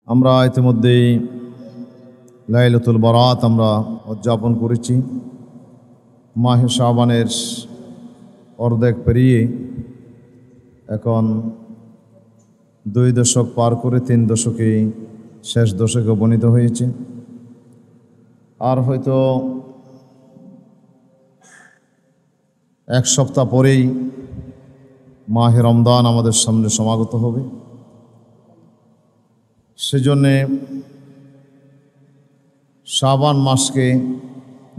আমরা ইতিমধ্যেই লাইলাতুল বারাত আমরা উদযাপন করেছি। মাহে শাবানের অর্ধেক পেরিয়ে এখন 2 দশক পার করে 3 দশকে শেষ দশকে উপনীত হয়েছে। আর হয়তো 1 সপ্তাহ পরেই মাহে রমজান আমাদের সামনে সমাগত হবে। সেজন্যে শাবান মাসকে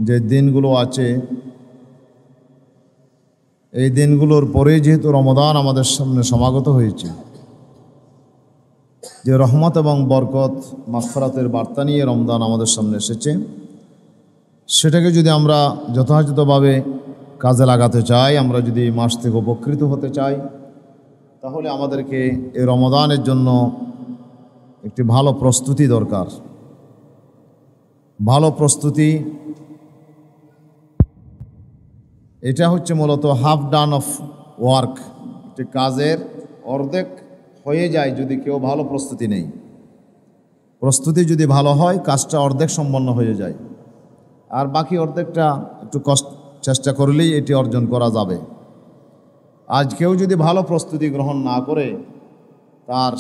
যে দিনগুলো আছে এই দিনগুলোর পরে যেহেতু রমজান আমাদের সামনে সমাগত হয়েছে, যে রহমত এবং বরকত মাগফিরাতের বার্তা নিয়ে রমজান আমাদের সামনে এসেছে, সেটাকে যদি আমরা যথাযথভাবে কাজে লাগাতে চাই, আমরা যদি মাস থেকে উপকৃত হতে চাই, তাহলে আমাদেরকে এই রমজানের জন্য একটি ভালো প্রস্তুতি দরকার। ভালো প্রস্তুতি এটা হচ্ছে মূলত হাফ ডান অফ ওয়ার্ক। একটি কাজের অর্ধেক হয়ে যায় যদি কেউ ভালো প্রস্তুতি নেই। প্রস্তুতি যদি ভালো হয় কাজটা অর্ধেক সম্পন্ন হয়ে যায়, আর বাকি অর্ধেকটা একটু চেষ্টা করলেই এটি অর্জন করা যাবে। আজ কেউ যদি ভালো প্রস্তুতি গ্রহণ না করে, তার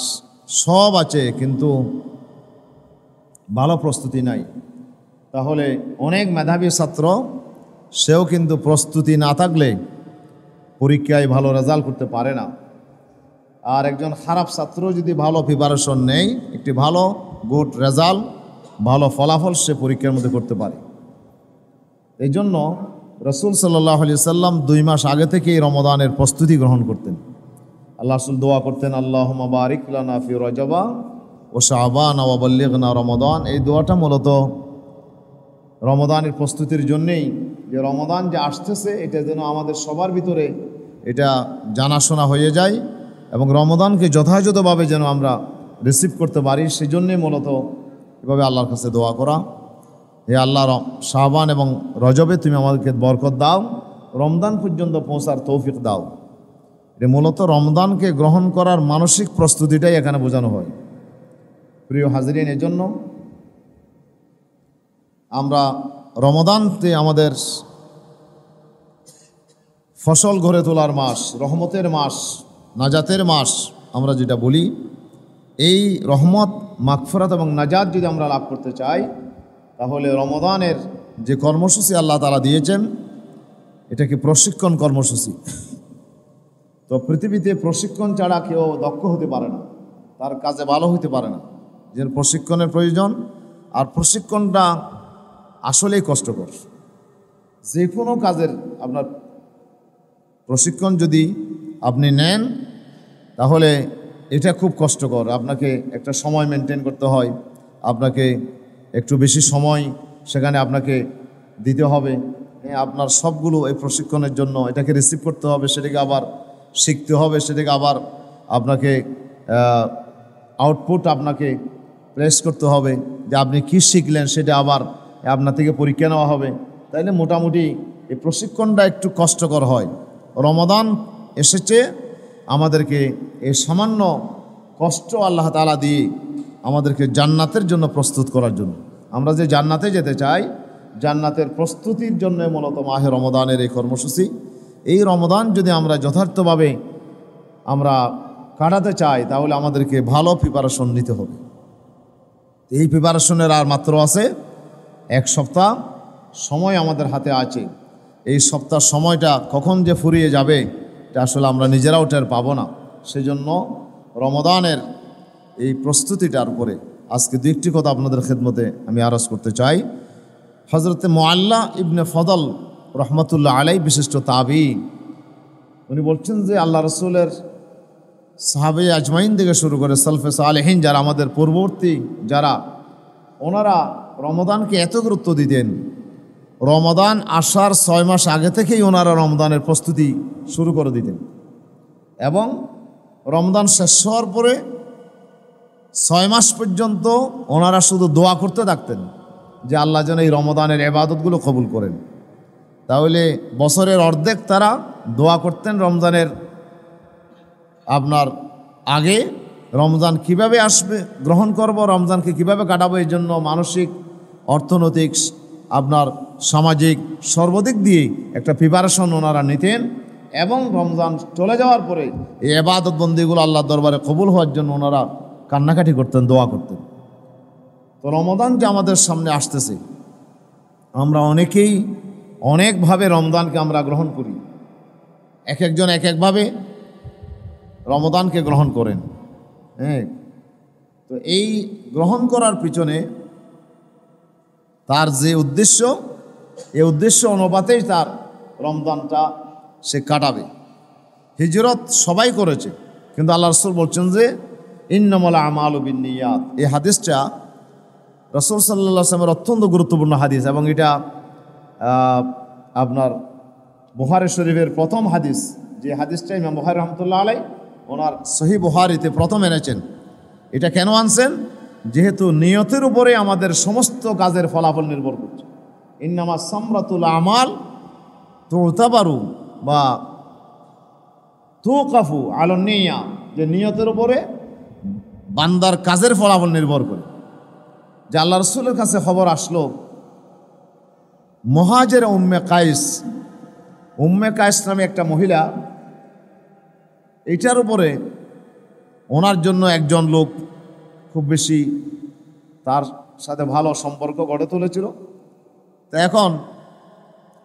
সব আছে কিন্তু ভালো প্রস্তুতি নাই, তাহলে অনেক মেধাবী ছাত্র সেও কিন্তু প্রস্তুতি না থাকলে পরীক্ষায় ভালো রেজাল্ট করতে পারে না। আর একজন খারাপ ছাত্র যদি ভালো প্রিপারেশন নেই, একটি ভালো গুড রেজাল্ট, ভালো ফলাফল সে পরীক্ষার মধ্যে করতে পারে। এই জন্য রাসূল সাল্লাল্লাহু আলাইহি সাল্লাম 2 মাস আগে থেকেই রমজানের প্রস্তুতি গ্রহণ করতেন। আল্লাহ রাসূল দোয়া করতেন, আল্লাহুম্মা বারিক লানা ফি রজবা ও শাবান ওয়া বাল্লিগনা রমাদান। এই দোয়াটা মূলত রমজানের প্রস্তুতির জন্যেই, যে রমজান যে আসতেছে এটা যেন আমাদের সবার ভিতরে এটা জানাশোনা হয়ে যায় এবং রমজানকে যথাযথভাবে যেন আমরা রিসিভ করতে পারি, সেই জন্যে মূলত এভাবে আল্লাহর কাছে দোয়া করা। হে আল্লাহ, শাবান এবং রজবে তুমি আমাদেরকে বরকত দাও, রমজান পর্যন্ত পৌঁছার তৌফিক দাও। এটা মূলত রমজানকে গ্রহণ করার মানসিক প্রস্তুতিটাই এখানে বোঝানো হয়। প্রিয় হাজিরিন, এজন্য আমরা রমজানতে আমাদের ফসল গড়ে তোলার মাস, রহমতের মাস, নাজাতের মাস আমরা যেটা বলি, এই রহমত, মাগফিরাত এবং নাজাত যদি আমরা লাভ করতে চাই, তাহলে রমজানের যে কর্মসূচি আল্লাহ তাআলা দিয়েছেন এটা কি প্রশিক্ষণ কর্মসূচি। তো পৃথিবীতে প্রশিক্ষণ ছাড়া কেউ দক্ষ হতে পারে না, তার কাজে ভালো হতে পারে না, যে প্রশিক্ষণের প্রয়োজন। আর প্রশিক্ষণটা আসলেই কষ্টকর। যে কোনো কাজের আপনার প্রশিক্ষণ যদি আপনি নেন, তাহলে এটা খুব কষ্টকর। আপনাকে একটা সময় মেনটেন করতে হয়, আপনাকে একটু বেশি সময় সেখানে আপনাকে দিতে হবে। আপনার সবগুলো এই প্রশিক্ষণের জন্য এটাকে রিসিভ করতে হবে, সেটাকে আবার শিখতে হবে, সেটাকে আবার আপনাকে আউটপুট আপনাকে প্লেস করতে হবে, যে আপনি কি শিখলেন সেটা আবার আপনার থেকে পরীক্ষা নেওয়া হবে। তাইলে মোটামুটি এই প্রশিক্ষণটা একটু কষ্টকর হয়। রমজান এসেছে আমাদেরকে এই সামান্য কষ্ট আল্লাহ তাআলা দিয়ে আমাদেরকে জান্নাতের জন্য প্রস্তুত করার জন্য। আমরা যে জান্নাতে যেতে চাই, জান্নাতের প্রস্তুতির জন্য মূলত মাহে রমজানের এই কর্মসূচি। এই রমজান যদি আমরা যথার্থভাবে আমরা কাটাতে চাই, তাহলে আমাদেরকে ভালো প্রিপারেশন নিতে হবে। এই প্রিপারেশনের আর মাত্র আছে 1 সপ্তাহ সময় আমাদের হাতে আছে। এই সপ্তাহ সময়টা কখন যে ফুরিয়ে যাবে এটা আসলে আমরা নিজেরাও টের পাবো না। সেজন্য রমজানের এই প্রস্তুতিটার উপরে আজকে 2টি কথা আপনাদের খেদমতে আমি আরজ করতে চাই। হযরতে মুআল্লা ইবনে ফদল রহমতুল্লাহ আলাইহি বিশিষ্ট তাবী, উনি বলছেন যে আল্লাহ রসুলের সাহাবে আজমাইন থেকে শুরু করে সালফে সালেহিন যারা আমাদের পূর্ববর্তী যারা, ওনারা রমজানকে এত গুরুত্ব দিতেন, রমজান আসার 6 মাস আগে থেকেই ওনারা রমজানের প্রস্তুতি শুরু করে দিতেন এবং রমজান শেষ হওয়ার পরে 6 মাস পর্যন্ত ওনারা শুধু দোয়া করতে থাকতেন যে আল্লাহ যেন এই রমজানের ইবাদতগুলো কবুল করেন। তাহলে বছরের অর্ধেক তারা দোয়া করতেন রমজানের আপনার আগে, রমজান কিভাবে আসবে, গ্রহণ করব, রমজানকে কিভাবে কাটাবো, এই জন্য মানসিক, অর্থনৈতিক, আপনার সামাজিক সর্বদিক দিয়ে একটা প্রিপারেশন ওনারা নিতেন। এবং রমজান চলে যাওয়ার পরে এই ইবাদত বন্দিগুলো আল্লাহর দরবারে কবুল হওয়ার জন্য ওনারা কান্নাকাটি করতেন, দোয়া করতেন। তো রমজান যে আমাদের সামনে আসতেছে, আমরা অনেকেই অনেকভাবে রমজানকে আমরা গ্রহণ করি, এক একজন এক একভাবে রমজানকে গ্রহণ করেন। হ্যাঁ, তো এই গ্রহণ করার পিছনে তার যে উদ্দেশ্য, এই উদ্দেশ্য অনুপাতেই তার রমজানটা সে কাটাবে। হিজরত সবাই করেছে, কিন্তু আল্লাহ রাসূল বলছেন যে ইন্নামাল আমালু বিন্নিয়াত। এই হাদিসটা রাসূল সাল্লাল্লাহু আলাইহি ওয়াসাল্লামের অত্যন্ত গুরুত্বপূর্ণ হাদিস, এবং এটা আপনার বুখারী শরীফের প্রথম হাদিস। যে হাদিসটা ইমাম বুখারী রাহমাতুল্লাহ আলাইহি ওনার সহিহ বুখারীতে প্রথম এনেছেন। এটা কেন আনছেন? যেহেতু নিয়তের উপরে আমাদের সমস্ত কাজের ফলাফল নির্ভর করছে। ইন্নামা সামরাতুল আমাল তুতাবারু বা তুকাফু আলান নিয়া, যে নিয়তের উপরে বান্দার কাজের ফলাফল নির্ভর করে। যে আল্লাহ রাসূলের কাছে খবর আসলো, মুহাজির উম্মে কায়েস নামে একটা মহিলা, এইটার উপরে ওনার জন্য একজন লোক খুব বেশি তার সাথে ভালো সম্পর্ক গড়ে তুলেছিল। তো এখন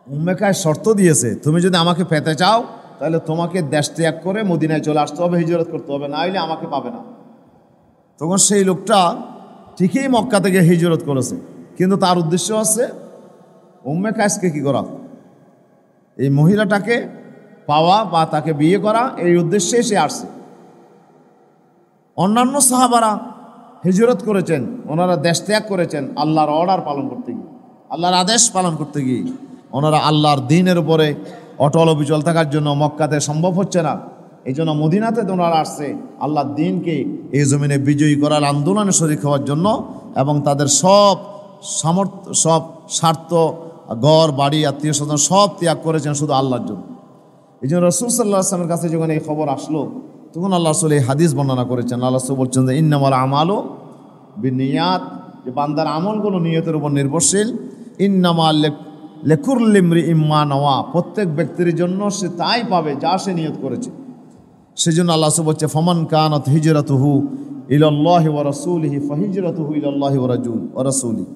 উম্মে কায়েস শর্ত দিয়েছে, তুমি যদি আমাকে পেতে চাও তাহলে তোমাকে দেশ ত্যাগ করে মদিনায় চলে আসতে হবে, হিজরত করতে হবে, না হলে আমাকে পাবে না। তখন সেই লোকটা ঠিকই মক্কা থেকে হিজরত করেছে, কিন্তু তার উদ্দেশ্য আছে উম্মে কায়েসকে কী করা, এই মহিলাটাকে পাওয়া বা তাকে বিয়ে করা, এই উদ্দেশ্যে সে আসছে। অন্যান্য সাহাবারা হিজরত করেছেন, ওনারা দেশ ত্যাগ করেছেন আল্লাহর অর্ডার পালন করতে গিয়ে, আল্লাহর আদেশ পালন করতে গিয়ে। ওনারা আল্লাহর দ্বীনের উপরে অটল অবিচল থাকার জন্য মক্কাতে সম্ভব হচ্ছে না, এই জন্য মদিনাতে ওনারা আসছে আল্লাহর দ্বীনকে এই জমিনে বিজয়ী করার আন্দোলনে শরীক হওয়ার জন্য, এবং তাদের সব সামর্থ্য, সব স্বার্থ, ঘর বাড়ি, আত্মীয় স্বজন সব ত্যাগ করেছেন শুধু আল্লাহর জন্য। এই জন্য রাসূল সাল্লাল্লাহু আলাইহি ওয়াসাল্লামের কাছে যখন এই খবর আসলো, তখন আল্লাহ রাসূল এই হাদিস বর্ণনা করেছেন। আল্লাহ রাসূল বলছেন যে ইন্নামাল আমালু বিন্নিয়াত, যে বান্দার আমলগুলো নিয়তের উপর নির্ভরশীল। ইন্নামাল লিকুল্লি ইমরিইম মা নাওয়া, প্রত্যেক ব্যক্তির জন্য সে তাই পাবে যা সে নিয়ত করেছে। সেজন্য আল্লাহ রাসূল বলছে ফামান কানাত হিজরাতুহু ইলাল্লাহি ওয়া রাসূলিহি ফাহিজরাতুহু ইলাল্লাহি ওয়া রাসূলিহি,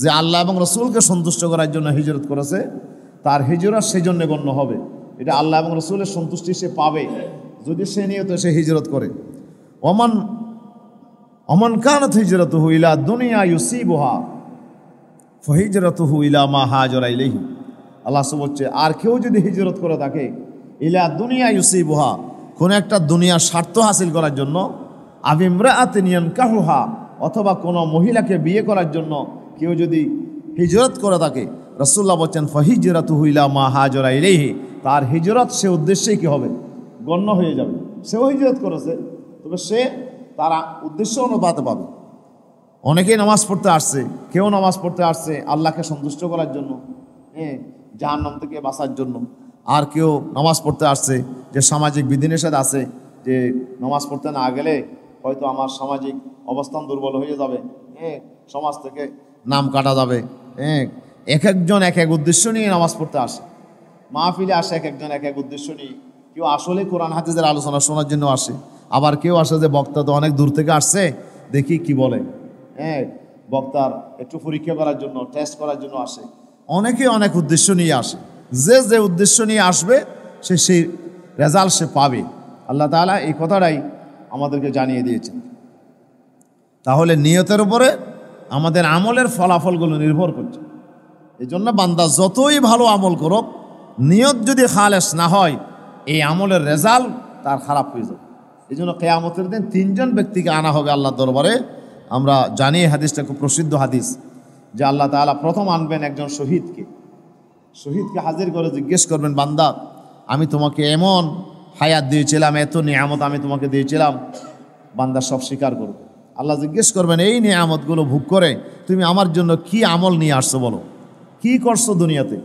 যে আল্লাহ এবং রাসূলকে সন্তুষ্ট করার জন্য হিজরত করেছে, তার হিজরত সেজন্য গণ্য হবে। এটা আল্লাহ এবং রাসূলের সন্তুষ্টি সে পাবে যদি সে নিয়ত সে হিজরত করে। ওমান কানাত হিজরাতুহু ইলা দুনিয়া ইউসিবুহা ফাহিজরাতুহু ইলা মা হাজারা ইলাইহি। আল্লাহ বলছে আর কেউ যদি হিজরত করে থাকে ইলা দুনিয়া ইউসিবুহা, কোন একটা দুনিয়ার স্বার্থ হাসিল করার জন্য, আবিমরাআতিন ইয়ানকাহুহা, অথবা কোনো মহিলাকে বিয়ে করার জন্য কেউ যদি হিজরত করে থাকে, রাসূলুল্লাহ বলছেন ফাহিজরাতুহু ইলা মা হাজারা ইলাইহি, তার হিজরত সে উদ্দেশ্যেই কি হবে, গণ্য হয়ে যাবে। সেও হিজরত করেছে, তবে সে তার উদ্দেশ্য অনুপাতে পাবে। অনেকেই নামাজ পড়তে আসছে, কেউ নামাজ পড়তে আসছে আল্লাহকে সন্তুষ্ট করার জন্য, জাহান্নাম থেকে বাঁচার জন্য। আর কেউ নামাজ পড়তে আসছে যে সামাজিক বিধিনিষেধ আছে, যে নামাজ পড়তে না গেলে হয়তো আমার সামাজিক অবস্থান দুর্বল হয়ে যাবে, সমাজ থেকে নাম কাটা যাবে। এক একজন এক এক উদ্দেশ্য নিয়ে নামাজ পড়তে আসে, মাহফিলে আসে এক একজন এক এক উদ্দেশ্য নিয়ে। কেউ আসলে কোরআন হাদিসের আলোচনা শোনার জন্য আসে, আবার কেউ আসে যে বক্তা তো অনেক দূর থেকে আসছে, দেখি কি বলে, বক্তার একটু পরীক্ষা করার জন্য, টেস্ট করার জন্য আসে। অনেকে অনেক উদ্দেশ্য নিয়ে আসে, যে যে উদ্দেশ্য নিয়ে আসবে সে সেই রেজাল্ট সে পাবে। আল্লাহ তাআলা এই কথাটাই আমাদেরকে জানিয়ে দিয়েছেন। তাহলে নিয়তের উপরে আমাদের আমলের ফলাফলগুলো নির্ভর করছে। এই জন্য বান্দা যতই ভালো আমল করুক, নিয়ত যদি খালেস না হয়, এই আমলের রেজাল্ট তার খারাপ হয়ে যাবে। এই জন্য কিয়ামতের দিন তিনজন ব্যক্তিকে আনা হবে আল্লাহর দরবারে। আমরা জানি এই হাদিসটা খুব প্রসিদ্ধ হাদিস, যে আল্লাহ তাআলা প্রথম আনবেন একজন শহীদকে হাজির করে জিজ্ঞেস করবেন, বান্দা আমি তোমাকে এমন হায়াত দিয়েছিলাম, এত নিয়ামত আমি তোমাকে দিয়েছিলাম, বান্দা সব স্বীকার করবে। আল্লাহ জিজ্ঞেস করবেন এই নিয়ামতগুলো ভোগ করে তুমি আমার জন্য কি আমল নিয়ে আসছো, বলো কি করছো দুনিয়াতে,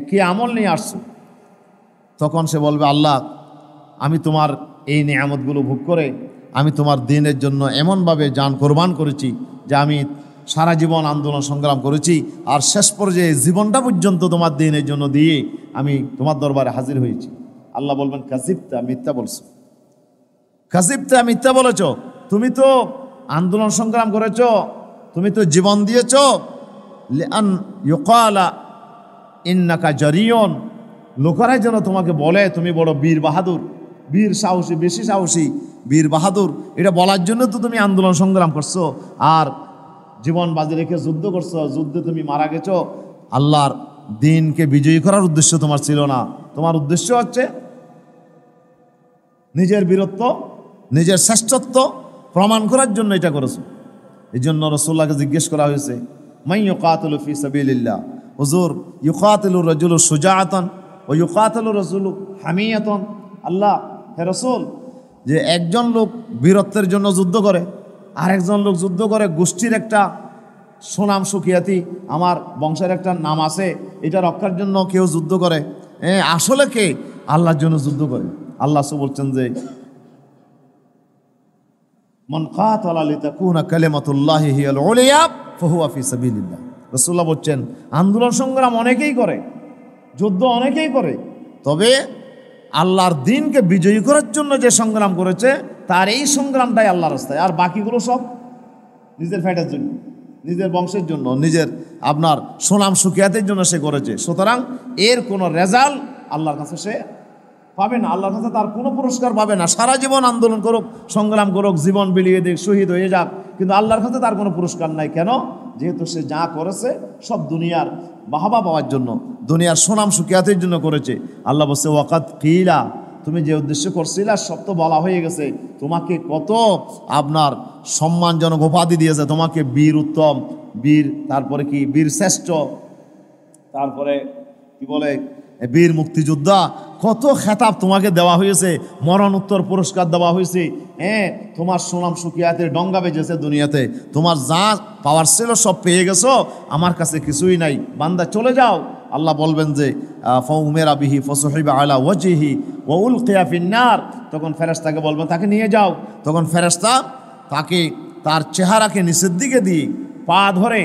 কি আমল নিয়ে আসছো? তখন সে বলবে আল্লাহ আমি তোমার এই নিয়ামতগুলো ভোগ করে আমি তোমার দিনের জন্য এমনভাবে জান কোরবান করেছি যে আমি সারা জীবন আন্দোলন সংগ্রাম করেছি, আর শেষ পর্যায়ে জীবনটা পর্যন্ত তোমার দিনের জন্য দিয়ে আমি তোমার দরবারে হাজির হয়েছি। আল্লাহ বলবেন কাযিবতা, মিথ্যা বলছো, কাযিবতা, মিথ্যা বলেছ। তুমি তো আন্দোলন সংগ্রাম করেছ, তুমি তো জীবন দিয়েছ। লিআন ইউকালা ইন্নাকা জারিয়ন, লোকেরা যেন তোমাকে বলে তুমি বড় বীর বাহাদুর, বীর সাহসী, বেশি সাহসী, বীর বাহাদুর। এটা বলার জন্য তো তুমি আন্দোলন সংগ্রাম করছো আর জীবন বাজি রেখে যুদ্ধ করছো, যুদ্ধে তুমি মারা গেছো। আল্লাহর দিনকে বিজয়ী করার উদ্দেশ্য তোমার ছিল না, তোমার উদ্দেশ্য হচ্ছে নিজের বীরত্ব, নিজের শ্রেষ্ঠত্ব প্রমাণ করার জন্য এটা করেছো। এই জন্য রাসূলুল্লাহকে জিজ্ঞেস করা হয়েছে, মান ইউকাতিলু ফি সাবিলিল্লাহ, হুজুর ইউকাতিলু রাজুলু শুজাআতান ওয়া ইউকাতিলু রাজুলু হামিয়াতান। আল্লাহ, হে রাসূল, যে একজন লোক বীরত্বের জন্য যুদ্ধ করে, আর একজন লোক যুদ্ধ করে গোষ্ঠীর একটা সুনাম সুখিয়াতি, আমার বংশের একটা নাম আছে, এটা রক্ষার জন্য কেউ যুদ্ধ করে। আসলে কে আল্লাহর জন্য যুদ্ধ করে? আল্লাহ বলছেন যে মান কাতালা লিতাকুনা কালিমাতুল্লাহি হিয়াল উলিয়া ফাহুয়া ফি সাবিলিল্লাহ। রাসূলুল্লাহ বলছেন আন্দোলন সংগ্রাম অনেকেই করে, যুদ্ধ অনেকেই করে, তবে আল্লাহর দিনকে বিজয়ী করার জন্য যে সংগ্রাম করেছে তার এই সংগ্রামটাই আল্লাহর রাস্তায়, আর বাকিগুলো সব নিজের ফ্যাটের জন্য, নিজের বংশের জন্য, নিজের আপনার সুনাম সুখিয়াতের জন্য সে করেছে। সুতরাং এর কোনো রেজাল্ট আল্লাহর কাছে সে পাবে না, আল্লাহর কাছে তার কোনো পুরস্কার পাবে না। সারা জীবন আন্দোলন করুক, সংগ্রাম করুক, জীবন বিলিয়ে দিক, শহীদ হয়ে যাক, কিন্তু আল্লাহর কাছে তার কোনো পুরস্কার নাই। কেন? যেহেতু সে যা করেছে সব দুনিয়ার বাহবা পাওয়ার জন্য, দুনিয়ার সুনাম সুখিয়াতের জন্য করেছে। আল্লাহ বলছে ওয়াকাদ কিলা, তুমি যে উদ্দেশ্য করছিলে সব তো বলা হয়ে গেছে। তোমাকে কত আপনার সম্মানজনক উপাধি দিয়েছে, তোমাকে বীর উত্তম, বীর, তারপরে কি বীর শ্রেষ্ঠ, তারপরে কি বলে বীর মুক্তিযোদ্ধা, কত খেতাব তোমাকে দেওয়া হয়েছে, মরণোত্তর পুরস্কার দেওয়া হয়েছে। তোমার সুনাম সুখিয়াতের ডঙ্গা বেজেছে দুনিয়াতে, তোমার যা পাওয়ার ছিল সব পেয়ে গেছো, আমার কাছে কিছুই নাই, বান্দা চলে যাও। আল্লাহ বলবেন যে ফাউমেরা বিহি ফাসহিবা আলা ওয়াজহি ওয়া উলকিয়া ফিন্নার, তখন ফেরেশতাকে বলবেন তাকে নিয়ে যাও। তখন ফেরেশতা তাকে তার চেহারাকে নিচের দিকে দিয়ে পা ধরে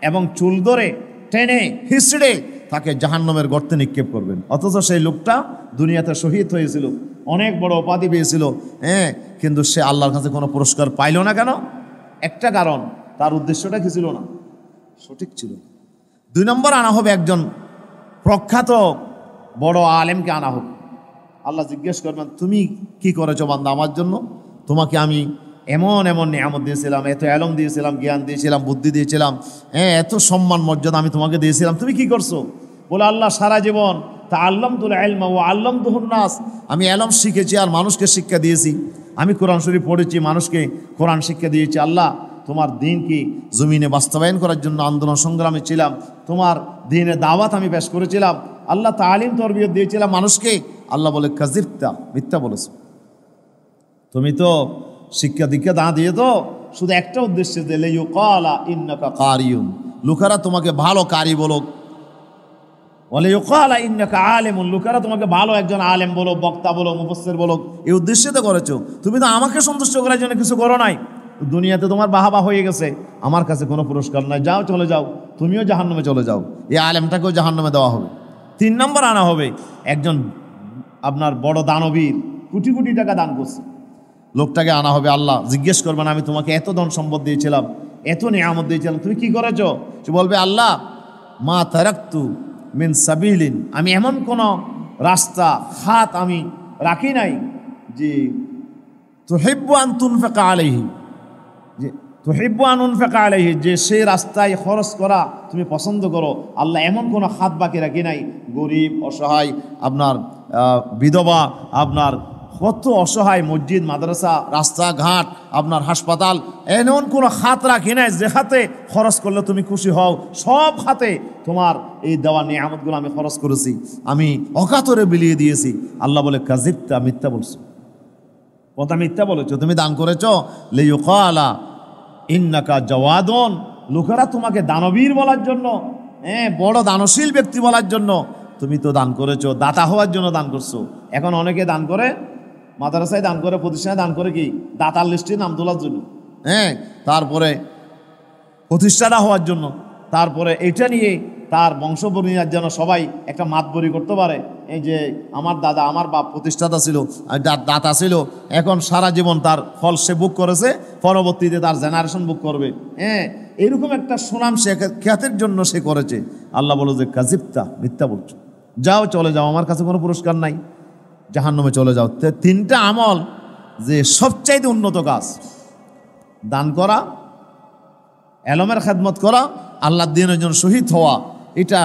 এবং চুল ধরে টেনে হিঁচড়ে তাকে জাহান্নামের গর্তে নিক্ষেপ করবেন। অথচ সেই লোকটা দুনিয়াতে শহীদ হয়েছিল, অনেক বড় উপাধি পেয়েছিল, কিন্তু সে আল্লাহর কাছে কোনো পুরস্কার পাইল না। কেন? একটা কারণ, তার উদ্দেশ্যটা কি ছিল না, সঠিক ছিল। 2 নম্বর আনা হবে একজন প্রখ্যাত বড় আলেমকে আনা হবে। আল্লাহ জিজ্ঞেস করবেন তুমি কি করেছো বান্দা আমার জন্য? তোমাকে আমি এমন এমন নিয়ামত দিয়েছিলাম, এত এলম দিয়েছিলাম, জ্ঞান দিয়েছিলাম, বুদ্ধি দিয়েছিলাম, এত সম্মান মর্যাদা আমি তোমাকে দিয়েছিলাম, তুমি কি করছো? বলে আল্লাহ সারা জীবন তাআল্লামতুল ইলমা ওয়া আল্লামতুহুন নাস, আমি এলম শিখেছি আর মানুষকে শিক্ষা দিয়েছি, আমি কোরআন শরীফ পড়েছি, মানুষকে কোরআন শিক্ষা দিয়েছি। আল্লাহ তোমার দিন কি জমিনে বাস্তবায়ন করার জন্য আন্দোলন সংগ্রামে ছিলাম, তোমার দিনের দাওয়াত আমি পেশ করেছিলাম, আল্লাহ তালিম তরবিয়ত দিয়েছিলাম মানুষকে। আল্লাহ বলে কাযিবতা, মিথ্যা বলেছো। তুমি তো শিক্ষা দীক্ষা দা দিয়ে তো শুধু একটা উদ্দেশ্যে দিলে ইউকালা ইন্নাকা কারিউন, লোকেরা তোমাকে ভালো কারি বলুক, বলে ইউকালা ইন্নাকা আলিমুন, লোকেরা তোমাকে ভালো একজন আলেম বলো, বক্তা বলো, মুফাসসির বলো, এই উদ্দেশ্যে তো করেছো। তুমি তো আমাকে সন্তুষ্ট করার জন্য কিছু করো নাই। দুনিয়াতে তোমার বাহাবা হয়ে গেছে, আমার কাছে কোনো পুরস্কার নাই, যাও চলে যাও, তুমিও জাহান্নামে চলে যাও, এই আলেমটাকেও জাহান্নামে দেওয়া হবে। 3 নম্বর আনা হবে একজন আপনার বড় দানবীর, কোটি কোটি টাকা দান করছে, লোকটাকে আনা হবে। আল্লাহ জিজ্ঞেস করবেন আমি তোমাকে এত ধন সম্পদ দিয়েছিলাম, এত নিয়ামত দিয়েছিলাম, তুমি কি করেছো? সে বলবে আল্লাহ মা তারাকতু মিন সাবিলিন, আমি এমন কোন রাস্তা খাত আমি রাখি নাই যে তুহিব্বু আন তুনফিকা আলাইহি, যে তুহিব্বু আন উনফিকা আলাইহি, যে সেই রাস্তায় খরচ করা তুমি পছন্দ করো। আল্লাহ এমন কোনো খাত বাকি রাখি নাই, গরিব অসহায়, আপনার বিধবা, আপনার কত অসহায়, মসজিদ মাদ্রাসা রাস্তাঘাট, আপনার হাসপাতাল, এমন কোনো খাত রাখি নাই যে খাতে খরচ করলে তুমি খুশি হও। সব খাতে তোমার এই দেওয়া নিয়ামতগুলো আমি খরচ করেছি, আমি অকাতরে বিলিয়ে দিয়েছি। আল্লাহ বলে কাযিবতা, মিথ্যা বলছো, কথা মিথ্যা বলেছো, তুমি দান করেছো। লিইউকালা ইন্নাকা জাওয়াদুন, লোকেরা তোমাকে দানবীর বলার জন্য, বড় দানশীল ব্যক্তি বলার জন্য তুমি তো দান করেছো, দাতা হওয়ার জন্য দান করছো। এখন অনেকে দান করে মাদ্রাসায় দান করে, প্রতিষ্ঠানে দান করে কি দাতার লিস্টে নাম তোলার জন্য, হ্যাঁ, তারপরে প্রতিষ্ঠাটা হওয়ার জন্য, তারপরে এটা নিয়ে তার বংশপরিণার যেন সবাই একটা মাতবরি করতে পারে, এই যে আমার দাদা আমার বাপ প্রতিষ্ঠাতা ছিল, দাতা ছিল, এখন সারা জীবন তার ফল সে বুক করেছে, পরবর্তীতে তার জেনারেশন বুক করবে, হ্যাঁ, এরকম একটা সুনাম সে খ্যাতির জন্য সে করেছে। আল্লাহ বলো যে কাজিবতা, মিথ্যা বলছো, যাও চলে যাও, আমার কাছে কোনো পুরস্কার নাই, জাহান্নামে চলে যাও। তিনটা আমল যে সবচাইতে উন্নত কাজ, দান করা, এলমের খেদমত করা, আল্লাহর দ্বীনের জন্য শহীদ হওয়া, এটা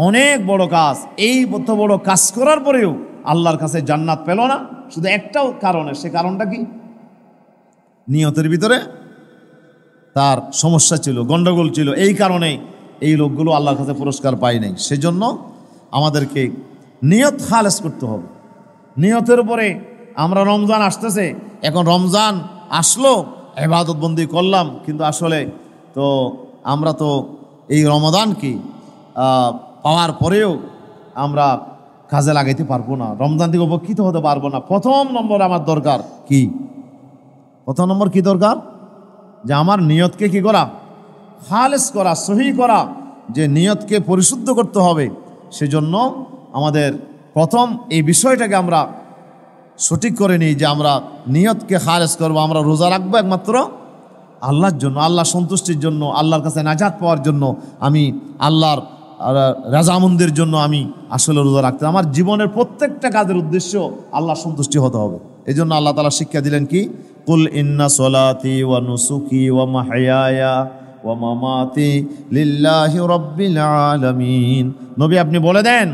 অনেক বড় কাজ। এই এত বড় কাজ করার পরেও আল্লাহর কাছে জান্নাত পেল না, শুধু একটাও কারণে। সে কারণটা কি? নিয়তের ভিতরে তার সমস্যা ছিল, গন্ডগোল ছিল, এই কারণে এই লোকগুলো আল্লাহর কাছে পুরস্কার পায় নাই। সেজন্য আমাদেরকে নিয়ত খালেস করতে হবে। নিয়তের উপরে আমরা রমজান আসতেছে, এখন রমজান আসলো, ইবাদত বন্দি করলাম, কিন্তু আসলে তো আমরা তো এই রমাদানকে পাওয়ার পরেও আমরা কাজে লাগাইতে পারবো না, রমজান থেকে উপকৃত হতে পারবো না। প্রথম নম্বর আমার দরকার কি? প্রথম নম্বর কি দরকার? যে আমার নিয়তকে কি করা? খালেস করা, সহি করা, যে নিয়তকে পরিশুদ্ধ করতে হবে। সেজন্য আমাদের প্রথম এই বিষয়টাকে আমরা সঠিক করে নিই যে আমরা নিয়তকে খালেস করবো। আমরা রোজা রাখবো একমাত্র আল্লাহর জন্য, আল্লাহ সন্তুষ্টির জন্য, আল্লাহর কাছে নাজাত পাওয়ার জন্য, আমি আল্লাহর রাজামন্দির জন্য আমি আসলে রোজা রাখতে। আমার জীবনের প্রত্যেকটা কাজের উদ্দেশ্য আল্লাহ সন্তুষ্টি হতে হবে। এই জন্য আল্লাহ তাআলা শিক্ষা দিলেন কি? কুল ইন্না সলাতি ওয়া নুসুকি ওয়া মাহইয়ায়া ওয়া মামাতি লিল্লাহি রাব্বিল আলামিন। নবী আপনি বলে দেন,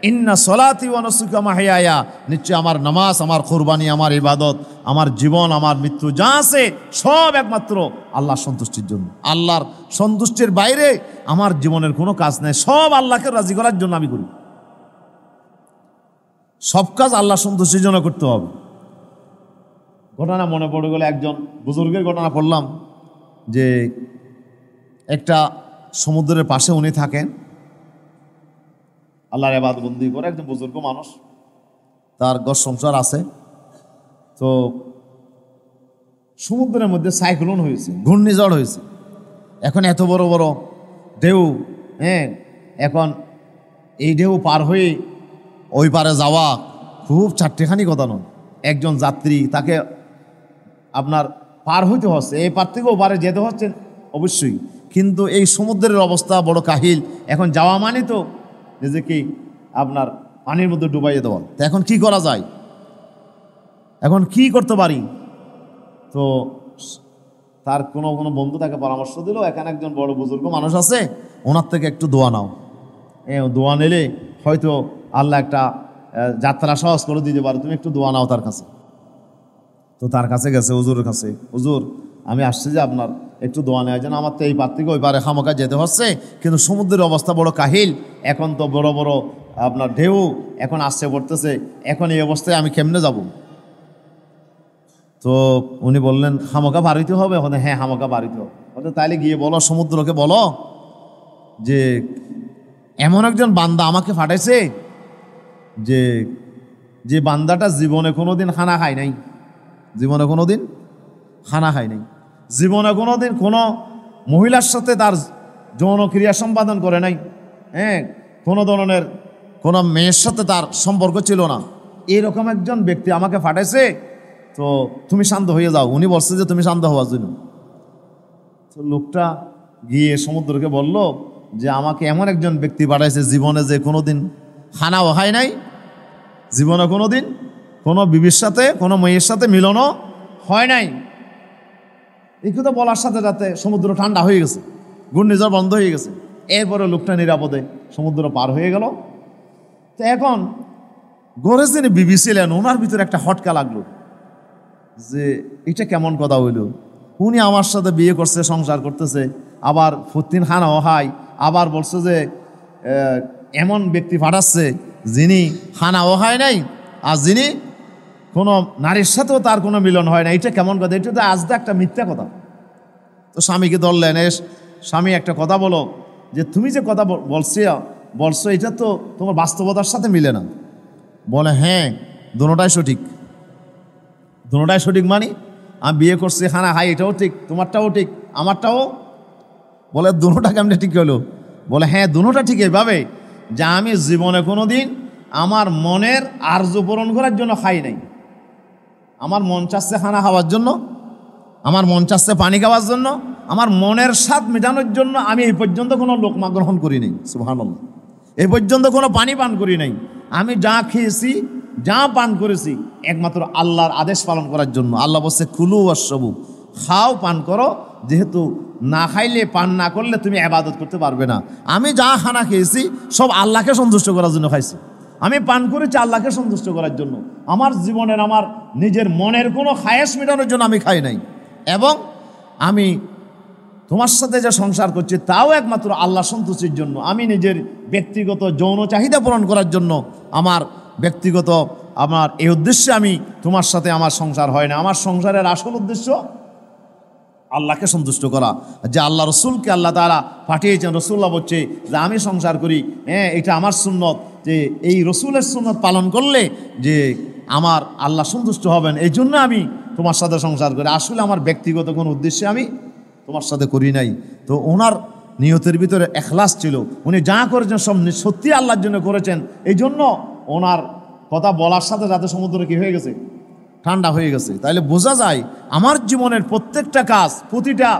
ইন্না সলাতি ওয়া নুসুকি ওয়া মাহইয়ায়া, নিশ্চয় আমার নামাজ, আমার কুরবানি, আমার ইবাদত, আমার জীবন, আমার মৃত্যু যা আছে সব একমাত্র আল্লাহর সন্তুষ্টির জন্য। আল্লাহর সন্তুষ্টির বাইরে আমার জীবনের কোনো কাজ নেই, সব আল্লাহকে রাজি করার জন্য আমি করি। সব কাজ আল্লাহ সন্তুষ্টির জন্য করতে হবে। ঘটনা মনে পড়ে গেলে একজন বুজুর্গের ঘটনা পড়লাম, যে একটা সমুদ্রের পাশে উনি থাকেন, আল্লাহর ইবাদত বন্দি করে, একজন বুজুর্গ মানুষ, তার ঘর সংসার আছে। তো সমুদ্রের মধ্যে সাইক্লোন হয়েছে, ঘূর্ণিঝড় হয়েছে, এখন এত বড় বড় ঢেউ, হ্যাঁ, এখন এই ঢেউ পার হয়ে ওই পারে যাওয়া খুব চারটেখানি কথা নয়। একজন যাত্রী, তাকে আপনার পার হইতে হচ্ছে, এই পার থেকেও পারে যেতে হচ্ছে অবশ্যই, কিন্তু এই সমুদ্রের অবস্থা বড় কাহিল। এখন যাওয়া মানে তো নিজেকে আপনার পানির মধ্যে ডুবাইয়ে দেওয়া। তো এখন কি করা যায়? এখন কি করতে পারি? তো তার কোনো বন্ধু তাকে পরামর্শ দিল, এখানে একজন বড় বুজুর্গ মানুষ আছে, ওনার থেকে একটু দোয়া নাও, দোয়া নিলে হয়তো আল্লাহ একটা যাত্রা সহজ করে দিতে পারে, তুমি একটু দোয়া নাও তার কাছে। তো তার কাছে গেছে, হুজুরের কাছে, হুজুর আমি আসছি যে আপনার একটু দোয়া নেওয়ার জন্য, আমার তো এই পার থেকে ওই পারে খামোকা যেতে হচ্ছে, কিন্তু সমুদ্রের অবস্থা বড় কাহিল, এখন তো বড় বড় আপনার ঢেউ এখন আসছে পড়তেছে, এখন এই অবস্থায় আমি কেমনে যাব? তো উনি বললেন খামোকা বাড়িতে হবে? হ্যাঁ খামোকা বাড়িতে হবে। তাইলে গিয়ে বলো, সমুদ্রকে বলো যে এমন একজন বান্দা আমাকে পাঠাইছে যে বান্দাটা জীবনে কোনোদিন খানা খায় নাই, জীবনে কোনোদিন খানা খায় নাই, জীবনে কোনোদিন কোনো মহিলার সাথে তার যৌন ক্রিয়া সম্পাদন করে নাই, হ্যাঁ, কোনো ধরনের কোনো মেয়ের সাথে তার সম্পর্ক ছিল না, এরকম একজন ব্যক্তি আমাকে পাঠাইছে, তো তুমি শান্ত হয়ে যাও। উনি বলছে যে তুমি শান্ত হওয়ার জন্য। তো লোকটা গিয়ে সমুদ্রকে বলল যে আমাকে এমন একজন ব্যক্তি পাঠাইছে জীবনে যে কোনোদিন খানাও খায় নাই, জীবনে কোনোদিন কোনো বিবির সাথে কোনো মেয়ের সাথে মিলনও হয় নাই। এই কথা বলার সাথে সাথে সমুদ্র ঠান্ডা হয়ে গেছে, ঘূর্ণিঝড় বন্ধ হয়ে গেছে। এরপরে লোকটা নিরাপদে সমুদ্র পার হয়ে গেল। তো এখন গড়ে যিনি বিবি ছিলেন, ওনার ভিতরে একটা হটকা লাগলো যে এটা কেমন কথা হইল, উনি আমার সাথে বিয়ে করছে, সংসার করতেছে, আবার প্রতিদিন খানাও খায়, আবার বলছে যে এমন ব্যক্তি পাঠাচ্ছে যিনি খানাও খায় নাই, আর যিনি কোনো নারীর সাথেও তার কোনো মিলন হয় না, এটা কেমন কথা? এটা তো আজকে একটা মিথ্যা কথা। তো স্বামীকে ধরলেন, স্বামী একটা কথা বলো, যে তুমি যে কথা বলছো এটা তো তোমার বাস্তবতার সাথে মিলে না। বলে হ্যাঁ, দুটোটাই সঠিক। দুটোটাই সঠিক মানি, আমি বিয়ে করছি খানা খাই, এটাও ঠিক, তোমারটাও ঠিক, আমারটাও। বলে দুটোটা কেমন ঠিক হলো? বলে হ্যাঁ, দুটোটা ঠিক এইভাবে যে আমি জীবনে কোনো দিন আমার মনের আর্য পূরণ করার জন্য খাই নাই। আমার মন চাচ্ছে খানা খাওয়ার জন্য, আমার মন চাচ্ছে পানি খাওয়ার জন্য, আমার মনের স্বাদ মেটানোর জন্য আমি এই পর্যন্ত কোনো লোকমা গ্রহণ করি নাই। সুবহানাল্লাহ। এই পর্যন্ত কোনো পানি পান করি নাই। আমি যা খেয়েছি, যা পান করেছি, একমাত্র আল্লাহর আদেশ পালন করার জন্য। আল্লাহ বলছে কুলু ওয়াশরাবু, খাও পান করো, যেহেতু না খাইলে পান না করলে তুমি ইবাদত করতে পারবে না। আমি যা খানা খেয়েছি সব আল্লাহকে সন্তুষ্ট করার জন্য খাইছি। আমি পান করেছি আল্লাহকে সন্তুষ্ট করার জন্য। আমার জীবনের আমার নিজের মনের কোনো খায়েশ মেটানোর জন্য আমি খাই নাই। এবং আমি তোমার সাথে যে সংসার করছি তাও একমাত্র আল্লাহ সন্তুষ্টির জন্য। আমি নিজের ব্যক্তিগত যৌন চাহিদা পূরণ করার জন্য, আমার ব্যক্তিগত আমার এই উদ্দেশ্যে আমি তোমার সাথে আমার সংসার হয় না। আমার সংসারের আসল উদ্দেশ্য আল্লাহকে সন্তুষ্ট করা। যে আল্লাহ রসুলকে আল্লাহ তাআলা পাঠিয়েছেন, রসুল্লাহ বলছে যে আমি সংসার করি, হ্যাঁ এটা আমার সুন্নত, যে এই রসুলের সুন্নত পালন করলে যে আমার আল্লাহ সন্তুষ্ট হবেন, এই জন্য আমি তোমার সাথে সংসার করি। আসলে আমার ব্যক্তিগত কোনো উদ্দেশ্যে আমি তোমার সাথে করি নাই। তো ওনার নিয়তের ভিতরে এখলাস ছিল, উনি যা করেছেন সব সত্যি আল্লাহর জন্য করেছেন। এই জন্য ওনার কথা বলার সাথে সাথে সমুদ্র কি হয়ে গেছে, ঠান্ডা হয়ে গেছে। তাইলে বোঝা যায় আমার জীবনের প্রত্যেকটা কাজ, প্রতিটা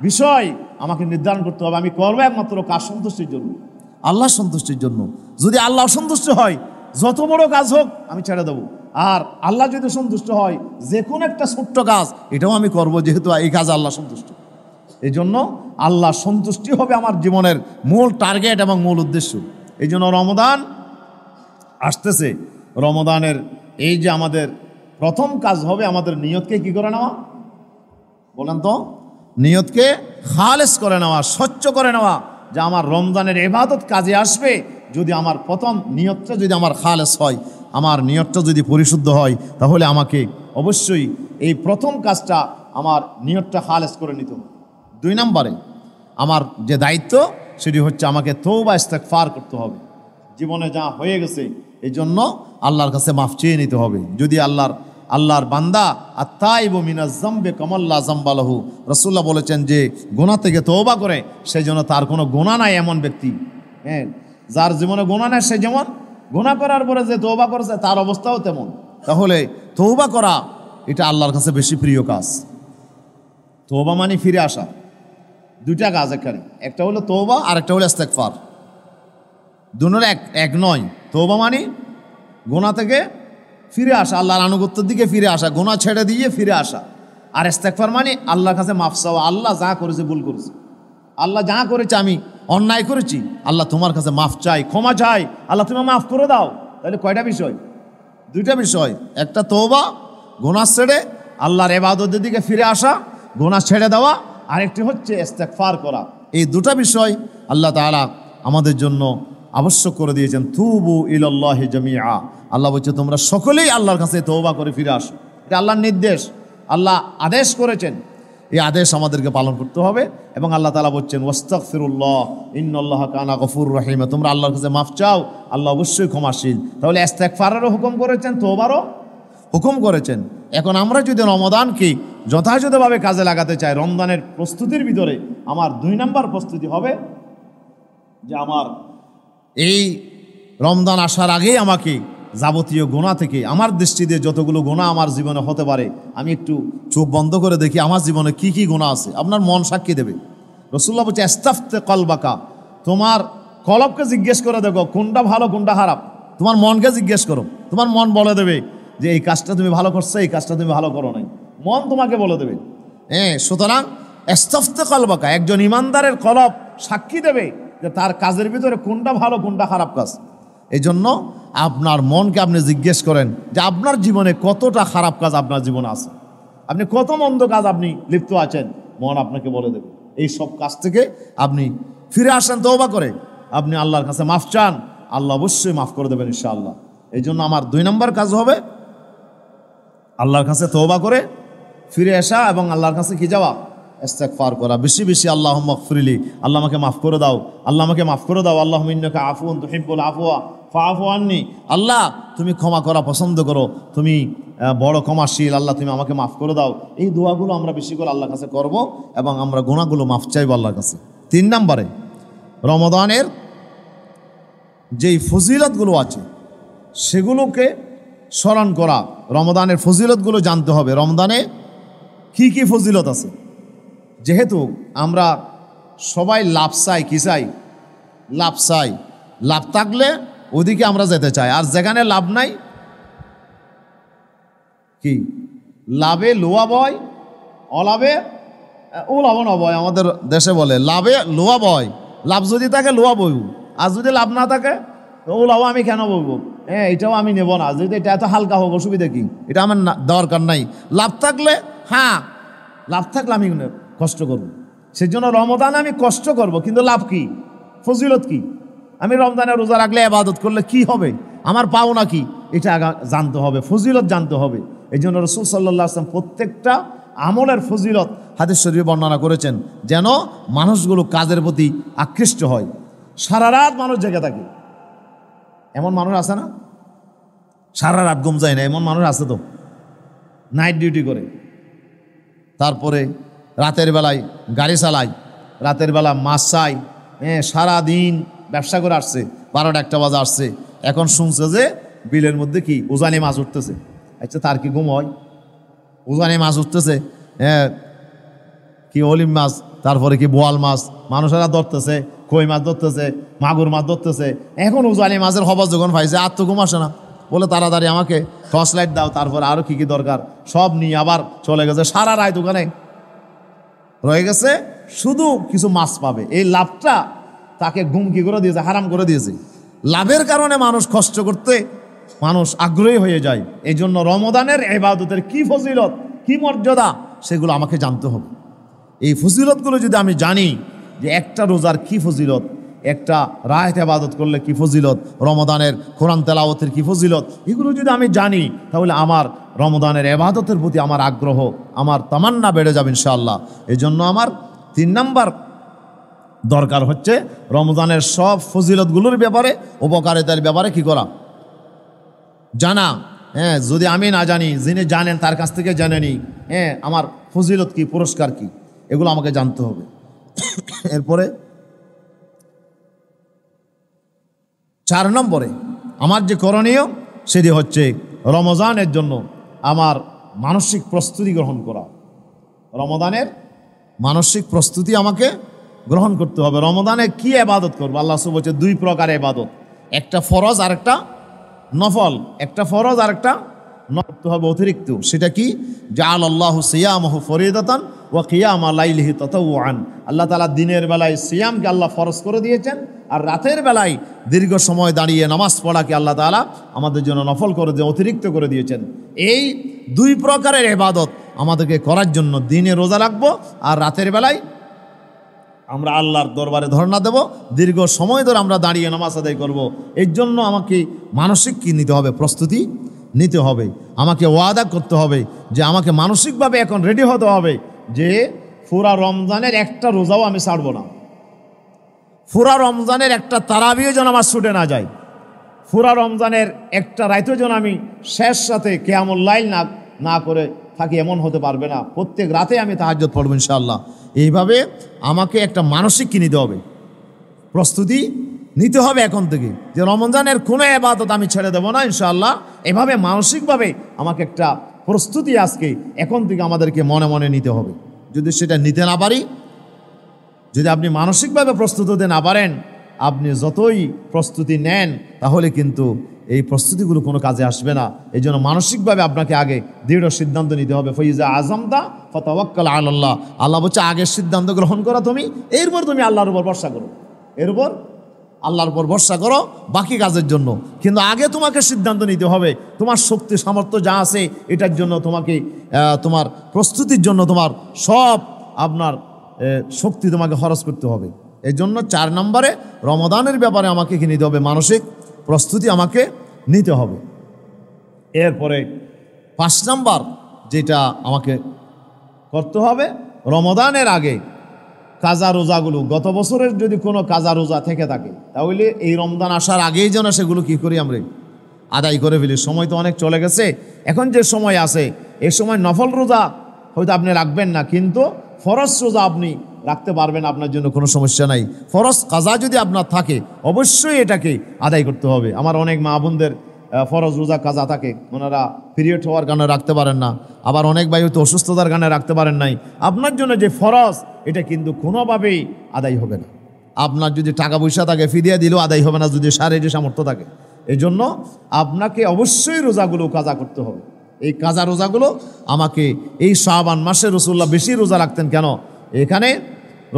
বিষয় আমাকে নির্ধারণ করতে হবে আমি করবো একমাত্র কাজ সন্তুষ্টির জন্য, আল্লাহ সন্তুষ্টির জন্য। যদি আল্লাহ সন্তুষ্ট হয় যত বড় কাজ হোক আমি ছেড়ে দেবো, আর আল্লাহ যদি সন্তুষ্ট হয় যে কোনো একটা ছোট্ট কাজ এটাও আমি করব, যেহেতু এই কাজ আল্লাহ সন্তুষ্ট। এই জন্য আল্লাহ সন্তুষ্টি হবে আমার জীবনের মূল টার্গেট এবং মূল উদ্দেশ্য। এই জন্য রমদান আসতেছে, রমদানের এই যে আমাদের প্রথম কাজ হবে আমাদের নিয়তকে কি করে নেওয়া, বলেন তো? নিয়তকে খালেস করে নেওয়া, স্বচ্ছ করে নেওয়া, যে আমার রমজানের ইবাদত কাজে আসবে যদি আমার প্রথম নিয়তটা যদি আমার খালেস হয়, আমার নিয়তটা যদি পরিশুদ্ধ হয়, তাহলে আমাকে অবশ্যই এই প্রথম কাজটা আমার নিয়তটা খালেস করে নিতে হবে। 2 নম্বরে আমার যে দায়িত্ব সেটি হচ্ছে আমাকে তওবা ইস্তেগফার করতে হবে। জীবনে যা হয়ে গেছে এই জন্য আল্লাহর কাছে মাফ চেয়ে নিতে হবে। যদি আল্লাহর বান্দা আত্তাইবু মিনাজ যামবি কামাল্লা যামবা লাহু, রাসূলুল্লাহ বলেছেন যে গুনাহ থেকে তওবা করে সেই জন্য তার কোনো গুনাহ নাই এমন ব্যক্তি, হ্যাঁ যার জীবনে গুনাহ নেই সে যেমন, গুনাহ করার পরে যে তওবা করেছে তার অবস্থাও তেমন। তাহলে তওবা করা এটা আল্লাহর কাছে বেশি প্রিয় কাজ। তওবা মানে ফিরে আসা, 2টা কাজ এখানে, একটা হলো তওবা আর একটা হলো ইস্তেগফার। দুটোর এক নয়। তওবা মানে গুনাহ থেকে ফিরে আসা, আল্লাহর আনুগত্যের দিকে ফিরে আসা, গুনাহ ছেড়ে দিয়ে ফিরে আসা। আর ইস্তেগফার মানে আল্লাহর কাছে মাফ চাওয়া, আল্লাহ যা করেছে ভুল করেছে, আল্লাহ যা করেছে আমি অন্যায় করেছি, আল্লাহ তোমার কাছে মাফ চাই, ক্ষমা চাই, আল্লাহ তুমি মাফ করে দাও। তাহলে কয়টা বিষয়? 2টা বিষয়। একটা তওবা, গুনাহ ছেড়ে আল্লাহর ইবাদতের দিকে ফিরে আসা, গুনাহ ছেড়ে দেওয়া, আরেকটি হচ্ছে ইস্তেগফার করা। এই 2টা বিষয় আল্লাহ তাআলা আমাদের জন্য আবশ্যক করে দিয়েছেন। তুবু ইলাল্লাহি জামিআ, আল্লাহ বলছে তোমরা সকলেই আল্লাহর কাছে তওবা করে ফিরে আসো। এটা আল্লাহর নির্দেশ, আল্লাহ আদেশ করেছেন, এই আদেশ আমাদেরকে পালন করতে হবে। এবং আল্লাহ তাআলা বলছেন ওয়াস্তাগফিরুল্লাহ ইন্নাল্লাহা কানা গফুরুর রহিম, তোমরা আল্লাহর কাছে মাফ চাও, আল্লাহ অবশ্যই ক্ষমাশীল। তাহলে ইস্তেগফারেরও হুকুম করেছেন, তওবারও হুকুম করেছেন। এখন আমরা যদি রমদানকে যথাযথভাবে কাজে লাগাতে চাই, রমজানের প্রস্তুতির ভিতরে আমার 2 নম্বর প্রস্তুতি হবে যে আমার এই রমজান আসার আগেই আমাকে যাবতীয় গুনাহ থেকে, আমার দৃষ্টিতে যতগুলো গুনাহ আমার জীবনে হতে পারে, আমি একটু চোখ বন্ধ করে দেখি আমার জীবনে কি কি গুনাহ আছে। আপনার মন সাক্ষী দেবে। রাসূলুল্লাহ বলছে ইস্তাফতে কলবাকা, তোমার কলবকে জিজ্ঞেস করে দেখো কোনটা ভালো কোনটা খারাপ। তোমার মনকে জিজ্ঞেস করো, তোমার মন বলে দেবে যে এই কাজটা তুমি ভালো করছো, এই কাজটা তুমি ভালো করো নাই, মন তোমাকে বলে দেবে। হ্যাঁ, সুতরাং ইস্তাফতে কলবাকা, একজন ইমানদারের কলব সাক্ষী দেবে যে তার কাজের ভিতরে কোনটা ভালো কোনটা খারাপ কাজ। এই জন্য আপনার মনকে আপনি জিজ্ঞেস করেন যে আপনার জীবনে কতটা খারাপ কাজ আপনার জীবনে আছে, আপনি কত মন্দ কাজ আপনি লিপ্ত আছেন, মন আপনাকে বলে দেবে। এই সব কাজ থেকে আপনি ফিরে আসেন তওবা করে, আপনি আল্লাহর কাছে মাফ চান, আল্লাহ অবশ্যই মাফ করে দেবেন ইনশাআল্লাহ। এই জন্য আমার 2 নম্বর কাজ হবে আল্লাহর কাছে তওবা করে ফিরে আসা এবং আল্লাহর কাছে কি যাওয়া, ইস্তেগফার করা। বেশি বেশি আল্লাহুম্মা গফিরলি, আল্লাহ আমাকে মাফ করে দাও, আল্লাহ আমাকে মাফ করে দাও, আল্লাহুম্মা ইন্নাকা আফুউন তুহিব্বুল আফওয়া ফাআফু আন্নি, আল্লাহ তুমি ক্ষমা করা পছন্দ করো, তুমি বড় ক্ষমাশীল, আল্লাহ তুমি আমাকে মাফ করে দাও। এই দোয়াগুলো আমরা বেশি করে আল্লাহর কাছে করব এবং আমরা গুনাহগুলো মাফ চাইবো আল্লাহর কাছে। 3 নম্বরে রমাদানের যেই ফজিলতগুলো আছে সেগুলোকে স্মরণ করা, রমাদানের ফজিলতগুলো জানতে হবে। রমজানে কি কি ফজিলত আছে? যেহেতু আমরা সবাই লাভ চাই, কি চাই? লাভ চাই। লাভ থাকলে ওদিকে আমরা যেতে চাই, আর যেখানে লাভ নাই কি লাভে লোয়া বয়, অলাভে ওলাভ না বয়। আমাদের দেশে বলে লাভে লোয়া বয়, লাভ যদি থাকে লোয়া বইব, আর যদি লাভ না থাকে ওলাও আমি কেন বইব, এটাও আমি নেব না, যদি এটা এত হালকা হোক অসুবিধা কি, এটা আমার দরকার নাই। লাভ থাকলে হ্যাঁ, লাভ থাকলে আমি কষ্ট করব, সেই জন্য রমজানে আমি কষ্ট করব, কিন্তু লাভ কি, ফজিলত কি? আমি রমজানে রোজা রাখলে ইবাদত করলে কি হবে, আমার পাওনা কি, এটা জানতে হবে, ফজিলত জানতে হবে। এই জন্য রাসূল সাল্লাল্লাহু আলাইহি ওয়াসাল্লাম প্রত্যেকটা আমলের ফজিলত হাদিস শরীফে বর্ণনা করেছেন, যেন মানুষগুলো কাজের প্রতি আকৃষ্ট হয়। সারা রাত মানুষ জেগে থাকে, এমন মানুষ আছে না? সারা রাত ঘুম যায় না, এমন মানুষ আছে তো, নাইট ডিউটি করে, তারপরে রাতের বেলায় গাড়ি চালায়, রাতের বেলা মাছ চাই, সারাদিন ব্যবসা করে আসছে, 12টা-1টা বাজে আসছে, এখন শুনছে যে বিলের মধ্যে কি উজানি মাছ উঠতেছে। আচ্ছা, তার কি ঘুম হয়? উজানি মাছ উঠতেছে, কি অলিম মাছ, তারপরে কি বোয়াল মাছ মানুষেরা ধরতেছে, কই মাছ ধরতেছে, মাগুর মাছ ধরতেছে। এখন উজানি মাছের খবর যখন পাইছে, আর তো ঘুম আসে না, বলে তাড়াতাড়ি আমাকে টর্চ লাইট দাও, তারপর আরও কি কি দরকার সব নিয়ে আবার চলে গেছে। সারা রাত ওখানে রয়ে গেছে, শুধু কিছু মাছ পাবে। এই লাভটা তাকে ঘুম কি করে দিয়েছে, হারাম করে দিয়েছে। লাভের কারণে মানুষ কষ্ট করতে মানুষ আগ্রহী হয়ে যায়। এই জন্য রমজানের ইবাদতের কি ফজিলত, কি মর্যাদা, সেগুলো আমাকে জানতে হবে। এই ফজিলতগুলো যদি আমি জানি, যে একটা রোজার কি ফজিলত, একটা রাত ইবাদত করলে কি ফজিলত, রমজানের কোরআন তেলাওয়াতের কি ফজিলত, এগুলো যদি আমি জানি, তাহলে আমার রমজানের ইবাদতের প্রতি আমার আগ্রহ, আমার তামান্না বেড়ে যাবে ইনশাআল্লাহ। এই জন্য আমার 3 নম্বর দরকার হচ্ছে রমজানের সব ফজিলতগুলোর ব্যাপারে, উপকারিতার ব্যাপারে কি করা, জানা। যদি আমি না জানি, যিনি জানেন তার কাছ থেকে জেনে নিই, আমার ফজিলত কি, পুরস্কার কি, এগুলো আমাকে জানতে হবে। এরপরে 4 নম্বরে আমার যে করণীয়, সেটি হচ্ছে রমজানের জন্য আমার মানসিক প্রস্তুতি গ্রহণ করা। রমজানের মানসিক প্রস্তুতি আমাকে গ্রহণ করতে হবে। রমজানে কি ইবাদত করবো? আল্লাহ সুবহানাহু বলছে 2 প্রকার ইবাদত, একটা ফরজ আর একটা নফল। একটা ফরজ আর একটা নফল হবে অতিরিক্ত। সেটা কি? জাআলাল্লাহু সিয়ামাহু ফরিদাতান ওয়া কিয়ামা লাইলিহি তাতাওয়ুআন। আল্লাহ তাআলা দিনের বেলায় সিয়ামকে আল্লাহ ফরজ করে দিয়েছেন, আর রাতের বেলায় দীর্ঘ সময় দাঁড়িয়ে নামাজ পড়াকে আল্লাহ তাআলা আমাদের জন্য নফল করে দিয়ে অতিরিক্ত করে দিয়েছেন। এই 2 প্রকারের ইবাদত আমাদেরকে করার জন্য দিনে রোজা রাখবো, আর রাতের বেলায় আমরা আল্লাহর দরবারে ধর্ণা দেব, দীর্ঘ সময় ধরে আমরা দাঁড়িয়ে নামাজ আদায় করব। এর জন্য আমাকে মানসিক কি নিতে হবে, প্রস্তুতি নিতে হবে। আমাকে ওয়াদা করতে হবে যে আমাকে মানসিকভাবে এখন রেডি হতে হবে যে পুরা রমজানের একটা রোজাও আমি ছাড়বো না, পুরা রমজানের একটা তারাবিও যেন আমার ছুটে না যায়, পুরা রমজানের একটা রাইতেও যেন আমি শেষ সাথে কিয়ামুল লাইল না করে থাকি, এমন হতে পারবে না। প্রত্যেক রাতে আমি তাহাজ্জুদ পড়ব ইনশাআল্লাহ। এইভাবে আমাকে একটা মানসিক কি নিতে হবে, প্রস্তুতি নিতে হবে এখন থেকে, যে রমজানের কোনো ইবাদত আমি ছেড়ে দেব না ইনশাআল্লাহ। এভাবে মানসিকভাবে আমাকে একটা প্রস্তুতি আজকে এখন থেকে আমাদেরকে মনে মনে নিতে হবে। যদি সেটা নিতে না পারি, যদি আপনি মানসিকভাবে প্রস্তুত হতে না পারেন, আপনি যতই প্রস্তুতি নেন তাহলে কিন্তু এই প্রস্তুতিগুলো কোনো কাজে আসবে না। এই জন্য মানসিকভাবে আপনাকে আগে দৃঢ় সিদ্ধান্ত নিতে হবে। ফাইজা আযমতা ফাতাওয়াক্কাল আলাল্লাহ। আল্লাহ বলছে আগের সিদ্ধান্ত গ্রহণ করো তুমি, এরপর তুমি আল্লাহর উপর ভরসা করো, এরপর আল্লাহর উপর ভরসা করো বাকি কাজের জন্য। কিন্তু আগে তোমাকে সিদ্ধান্ত নিতে হবে, তোমার শক্তি সামর্থ্য যা আছে এটার জন্য তোমাকে, তোমার প্রস্তুতির জন্য তোমার সব আপনার শক্তি তোমাকে খরচ করতে হবে। এই জন্য 4 নম্বরে রমাদানের ব্যাপারে আমাকে কি নিতে হবে, মানসিক প্রস্তুতি আমাকে নিতে হবে। এরপরে 5 নম্বর যেটা আমাকে করতে হবে, রমাদানের আগে কাজা রোজাগুলো গত বছরের যদি কোনো কাজা রোজা থেকে থাকে তাহলে এই রমজান আসার আগেই যেন সেগুলো কী করি আমরা আদায় করে ফেলি। সময় তো অনেক চলে গেছে, এখন যে সময় আছে এই সময় নফল রোজা হয়তো আপনি রাখবেন না, কিন্তু ফরজ রোজা আপনি রাখতে পারবেন, আপনার জন্য কোনো সমস্যা নাই। ফরজ কাজা যদি আপনার থাকে অবশ্যই এটাকে আদায় করতে হবে। আমার অনেক মা বোনদের ফরজ রোজা কাজা থাকে, ওনারা পিরিয়ড হওয়ার কারণে রাখতে পারেন না, আবার অনেক ভাই হয়তো অসুস্থতার কারণে রাখতে পারেন নাই। আপনার জন্য যে ফরজ এটা কিন্তু কোনোভাবেই আদায় হবে না। আপনার যদি টাকা পয়সা থাকে ফিদিয়া দিলেও আদায় হবে না যদি শারীরিক সামর্থ্য থাকে। এই জন্য আপনাকে অবশ্যই রোজাগুলো কাজা করতে হবে। এই কাজা রোজাগুলো আমাকে এই শাবান মাসে রসুল্লাহ বেশি রোজা রাখতেন কেন? এখানে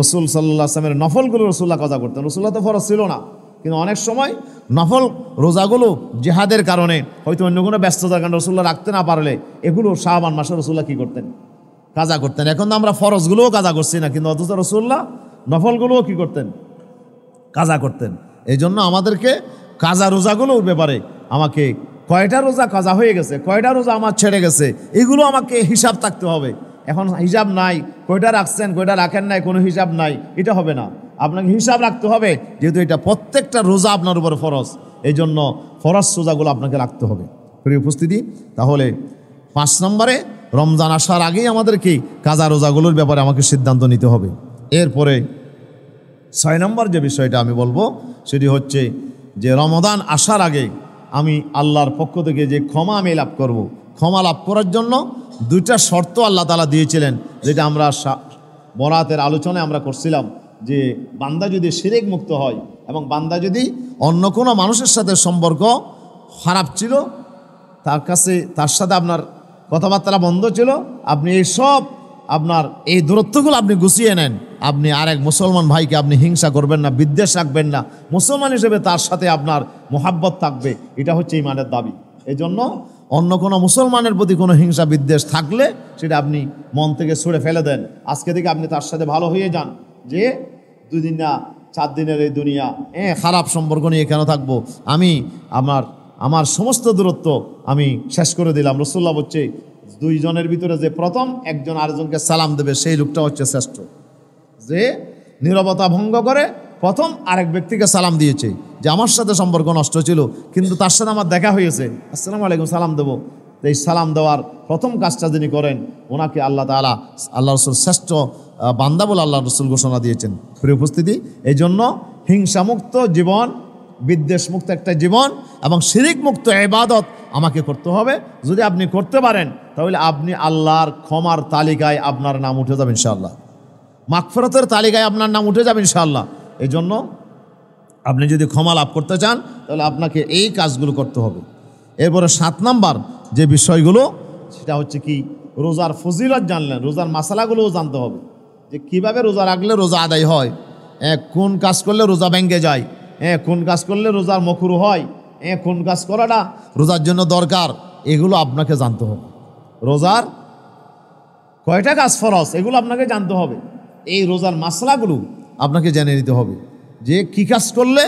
রসুল সাল্লাল্লাহু আলাইহি ওয়াসাল্লামের নফলগুলো রসুল্লাহ কাজা করতেন। রসুল্লাহ তো ফরজ ছিল না, কিন্তু অনেক সময় নফল রোজাগুলো জেহাদের কারণে হয়তো অন্য কোনো ব্যস্ততার কারণে রসুল্লাহ রাখতে না পারলে এগুলো শাবান মাসে রসুল্লাহ কী করতেন? কাজা করতেন। এখন তো আমরা ফরজগুলোও কাজা করছি না, কিন্তু অথচ রসুল্লাহ নফলগুলোও কী করতেন? কাজা করতেন। এই জন্য আমাদেরকে কাজা রোজাগুলোর ব্যাপারে আমাকে কয়টা রোজা কাজা হয়ে গেছে, কয়টা রোজা আমার ছেড়ে গেছে, এগুলো আমাকে হিসাব থাকতে হবে। এখন হিসাব নাই, কয়টা রাখছেন কয়টা রাখেন নাই, কোনো হিসাব নাই, এটা হবে না। আপনাকে হিসাব রাখতে হবে, যেহেতু এটা প্রত্যেকটা রোজা আপনার উপর ফরজ, এই জন্য ফরজ রোজাগুলো আপনাকে রাখতে হবে। প্রিয় উপস্থিতি, তাহলে 5 নম্বরে রমজান আসার আগেই আমাদেরকে কাজা রোজাগুলোর ব্যাপারে আমাকে সিদ্ধান্ত নিতে হবে। এরপরে 6 নম্বর যে বিষয়টা আমি বলবো সেটি হচ্ছে যে রমজান আসার আগে আমি আল্লাহর পক্ষ থেকে যে ক্ষমা আমি লাভ করব, ক্ষমা লাভ করার জন্য 2টা শর্ত আল্লাহ তাআলা দিয়েছিলেন, যেটা আমরা বরাতের আলোচনায় আমরা করছিলাম যে বান্দা যদি শিরক মুক্ত হয় এবং বান্দা যদি অন্য কোনো মানুষের সাথে সম্পর্ক খারাপ ছিল, তার সাথে আপনার কথাবার্তা বন্ধ ছিল, আপনি এই সব আপনার এই দূরত্বগুলো আপনি গুছিয়ে নেন, আপনি আরেক মুসলমান ভাইকে আপনি হিংসা করবেন না, বিদ্বেষ রাখবেন না, মুসলমান হিসেবে তার সাথে আপনার মোহাব্বত থাকবে, এটা হচ্ছে ঈমানের দাবি। এই জন্য অন্য কোনো মুসলমানের প্রতি কোনো হিংসা বিদ্বেষ থাকলে সেটা আপনি মন থেকে ছুঁড়ে ফেলে দেন। আজকে থেকে আপনি তার সাথে ভালো হয়ে যান, যে 2 দিন না 4 দিনের এই দুনিয়া খারাপ সম্পর্ক নিয়ে কেন থাকবো, আমি আমার সমস্ত দূরত্ব আমি শেষ করে দিলাম। রাসূলুল্লাহ বলছে 2 জনের ভিতরে যে প্রথম একজন আরেকজনকে সালাম দেবে সেই লোকটা হচ্ছে শ্রেষ্ঠ, যে নীরবতা ভঙ্গ করে প্রথম আরেক ব্যক্তিকে সালাম দিয়েছে, যে আমার সাথে সম্পর্ক নষ্ট ছিল কিন্তু তার সাথে আমার দেখা হয়েছে, আসসালামু আলাইকুম সালাম দেবো। তো এই সালাম দেওয়ার প্রথম কাজটা যিনি করেন ওনাকে আল্লাহ তাআলা আল্লাহ রসুল শ্রেষ্ঠ বান্দা বলে আল্লাহ রসুল ঘোষণা দিয়েছেন। প্রিয় উপস্থিতি, এই জন্য হিংসামুক্ত জীবন, বিদ্বেষমুক্ত একটা জীবন এবং শিরিক মুক্ত ইবাদত আমাকে করতে হবে। যদি আপনি করতে পারেন তাহলে আপনি আল্লাহর ক্ষমার তালিকায় আপনার নাম উঠে যাবে ইনশাআল্লাহ, মাগফিরাতের তালিকায় আপনার নাম উঠে যাবে ইনশাআল্লাহ। এই জন্য আপনি যদি ক্ষমা লাভ করতে চান তাহলে আপনাকে এই কাজগুলো করতে হবে। এরপরে 7 নম্বর যে বিষয়গুলো সেটা হচ্ছে কি, রোজার ফজিলত জানলেন, রোজার মাসালাগুলোও জানতে হবে, যে কিভাবে রোজা রাখলে রোজা আদায় হয়, কোন কাজ করলে রোজা ভেঙে যায়, কোন কাজ করলে রোজার মকরুহ হয়, কোন কাজ করাটা রোজার জন্য দরকার, এগুলো আপনাকে জানতে হবে। রোজার কয়টা কাজ ফরজ এগুলো আপনাকে জানতে হবে। এই রোজার মাসলাগুলো আপনাকে জেনে নিতে হবে, যে কি কাজ করলে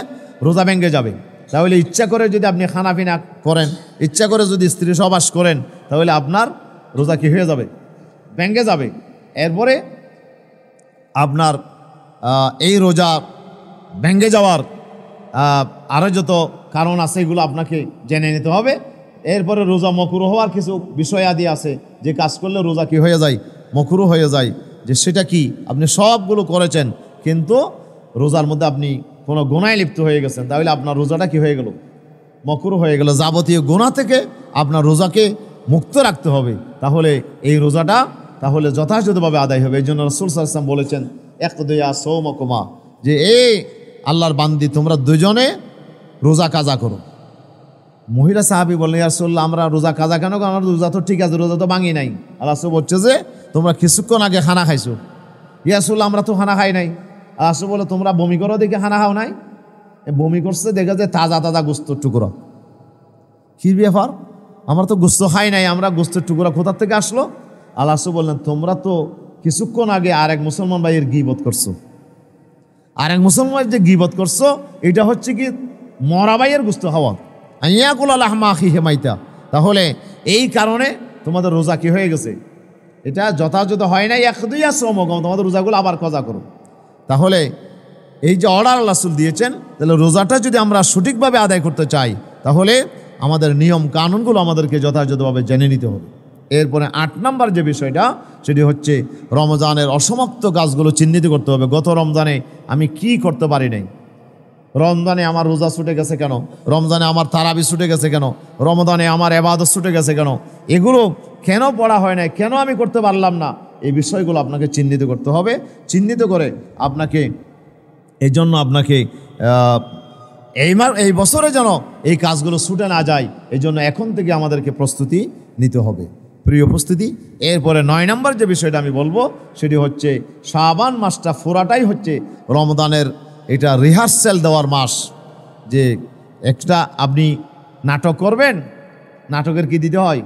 রোজা ভেঙে যাবে। তাহলে ইচ্ছা করে যদি আপনি খানাপিনা করেন, ইচ্ছা করে যদি স্ত্রী সহবাস করেন, তাহলে আপনার রোজা কি হয়ে যাবে? ভেঙে যাবে। এরপরে আপনার এই রোজা ভেঙে যাওয়ার আরও যত কারণ আছে এগুলো আপনাকে জেনে নিতে হবে। এরপরে রোজা মকরুহ হওয়ার কিছু বিষয়াদি আছে, যে কাজ করলে রোজা কি হয়ে যায়? মকরুহ হয়ে যায়। যে সেটা কি, আপনি সবগুলো করেছেন কিন্তু রোজার মধ্যে আপনি কোনো গুনায় লিপ্ত হয়ে গেছেন, তাহলে আপনার রোজাটা কি হয়ে গেল? মকরুহ হয়ে গেল। যাবতীয় গুনাহ থেকে আপনার রোজাকে মুক্ত রাখতে হবে, তাহলে এই রোজাটা তাহলে যথাযথভাবে আদায় হবে। এই জন্য রাসূল সাল্লাল্লাহু আলাইহি ওয়াসাল্লাম বলেছেন ইকদিয়া সাওমাকুমা, যে এই আল্লাহর বান্দি তোমরা 2 জনে রোজা কাজা করো। মহিলা সাহাবী বললেন ইয়া রাসূলুল্লাহ, আমরা রোজা কাজা কেন? আমার রোজা তো ঠিক আছে, রোজা তো ভাঙি নাই। আল্লাহ রাসূল বলছে যে তোমরা কিছুক্ষণ আগে খানা খাইছো। ইয়া রাসূলুল্লাহ, আমরা তো খানা খাই নাই। আল্লাহ রাসূল বলে তোমরা বমি করো দেখে খানা খাও নাই? বমি করছে দেখে যে তাজা তাজা গোস্তের টুকরা। কি ব্যাপার, আমরা তো গোস্ত খাই নাই, আমরা গোস্তের টুকরা কোথার থেকে আসলো? আল্লাহ রাসূল বললেন তোমরা তো কিছুক্ষণ আগে আরেক মুসলমান ভাইয়ের গীবত করছো। আরেক মুসলমানের যে গীবত করছো এটা হচ্ছে কি মরা ভাইয়ের গোস্ত খাওয়া, ইয়াকুল লাহমা আখিহি মাইতা। তাহলে এই কারণে তোমাদের রোজা কি হয়ে গেছে? এটা যথাযথ হয় নাই। ইকদিয়া সাওমাকুম, তোমাদের রোজাগুলো আবার কাজা করো। তাহলে এই যে অর্ডার রাসূল দিয়েছেন, তাহলে রোজাটা যদি আমরা সঠিকভাবে আদায় করতে চাই তাহলে আমাদের নিয়ম কানুনগুলো আমাদেরকে যথাযথভাবে জেনে নিতে হবে। এরপরে 8 নম্বর যে বিষয়টা সেটি হচ্ছে রমজানের অসমাপ্ত কাজগুলো চিহ্নিত করতে হবে। গত রমজানে আমি কি করতে পারি নাই, রমজানে আমার রোজা ছুটে গেছে কেন, রমজানে আমার তারাবি ছুটে গেছে কেন, রমজানে আমার ইবাদত ছুটে গেছে কেন, এগুলো কেন পড়া হয় নাই, কেন আমি করতে পারলাম না, এই বিষয়গুলো আপনাকে চিহ্নিত করতে হবে। চিহ্নিত করে আপনাকে এই জন্য আপনাকে এই বছরে যেন এই কাজগুলো ছুটে না যায়, এই জন্য এখন থেকে আমাদেরকে প্রস্তুতি নিতে হবে। প্রিয় উপস্থিতি, এরপরে 9 নম্বর যে বিষয়টা আমি বলবো সেটি হচ্ছে শাবান মাসটা পুরাটাই হচ্ছে রমজানের এটা রিহার্সাল দেওয়ার মাস। যে একটা আপনি নাটক করবেন, নাটকের কি দিতে হয়,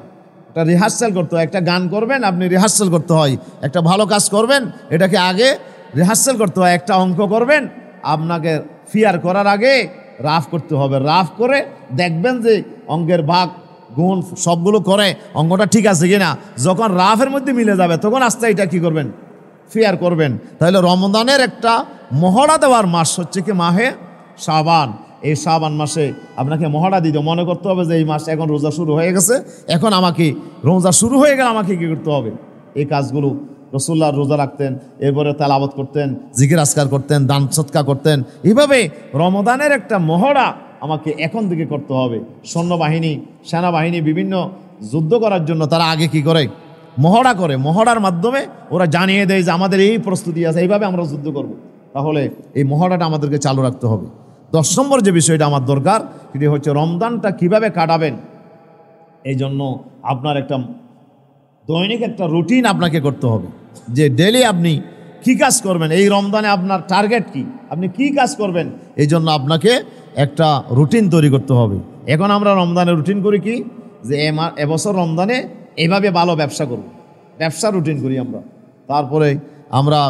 একটা রিহার্সাল করতে হয়। একটা গান করবেন, আপনি রিহার্সাল করতে হয়। একটা ভালো কাজ করবেন, এটাকে আগে রিহার্সাল করতে হয়। একটা অঙ্ক করবেন, আপনাকে ফিয়ার করার আগে রাফ করতে হবে। রাফ করে দেখবেন যে অঙ্কের ভাগ গুণ সবগুলো করে অঙ্কটা ঠিক আছে কিনা। যখন রাফের মধ্যে মিলে যাবে তখন আস্তে এটা কি করবেন, ফিয়ার করবেন। তাহলে রমজানের একটা মহড়া দেওয়ার মাস হচ্ছে কি মাহে শাবান। এই শাবান মাসে আপনাকে মহড়া দিতে মনে করতে হবে যে এই মাস এখন রোজা শুরু হয়ে গেছে, এখন আমাকে রোজা শুরু হয়ে গেলে আমাকে কী করতে হবে, এই কাজগুলো। রাসূলুল্লাহ রোজা রাখতেন, এরপরে তেলাওয়াত করতেন, জিকির আজকার করতেন, দান সদকা করতেন। এইভাবে রমজানের একটা মহড়া আমাকে এখন থেকে করতে হবে। সৈন্যবাহিনী, সেনাবাহিনী বিভিন্ন যুদ্ধ করার জন্য তারা আগে কি করে, মহড়া করে। মহড়ার মাধ্যমে ওরা জানিয়ে দেয় যে আমাদের এই প্রস্তুতি আছে, এইভাবে আমরা যুদ্ধ করব। তাহলে এই মহড়াটা আমাদেরকে চালু রাখতে হবে। 10 নম্বর যে বিষয়টা আমার দরকার সেটি হচ্ছে রমজানটা কিভাবে কাটাবেন। এই জন্য আপনার একটা দৈনিক একটা রুটিন আপনাকে করতে হবে, যে ডেলি আপনি কি কাজ করবেন, এই রমজানে আপনার টার্গেট কি, আপনি কি কাজ করবেন। এই জন্য আপনাকে একটা রুটিন তৈরি করতে হবে। এখন আমরা রমজানে রুটিন করি কি, যে এবছর রমজানে এইভাবে ভালো ব্যবসা করব, ব্যবসা রুটিন করি আমরা। তারপরে আমরা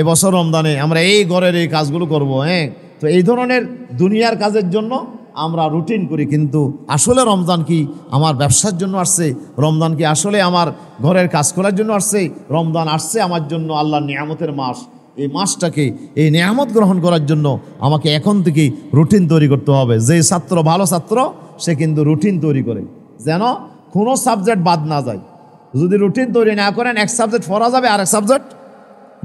এবছর রমজানে আমরা এই ঘরের এই কাজগুলো করব। তো এই ধরনের দুনিয়ার কাজের জন্য আমরা রুটিন করি, কিন্তু আসলে রমজান কি আমার ব্যবসার জন্য আসছে, রমজান কি আসলে আমার ঘরের কাজ করার জন্য আসছে, রমজান আসছে আমার জন্য আল্লাহর নিয়ামতের মাস। এই মাসটাকে, এই নিয়ামত গ্রহণ করার জন্য আমাকে এখন থেকেই রুটিন তৈরি করতে হবে। যে ছাত্র ভালো ছাত্র সে কিন্তু রুটিন তৈরি করে, যেন কোনো সাবজেক্ট বাদ না যায়। যদি রুটিন তৈরি না করেন, এক সাবজেক্ট পড়া যাবে, আরেক সাবজেক্ট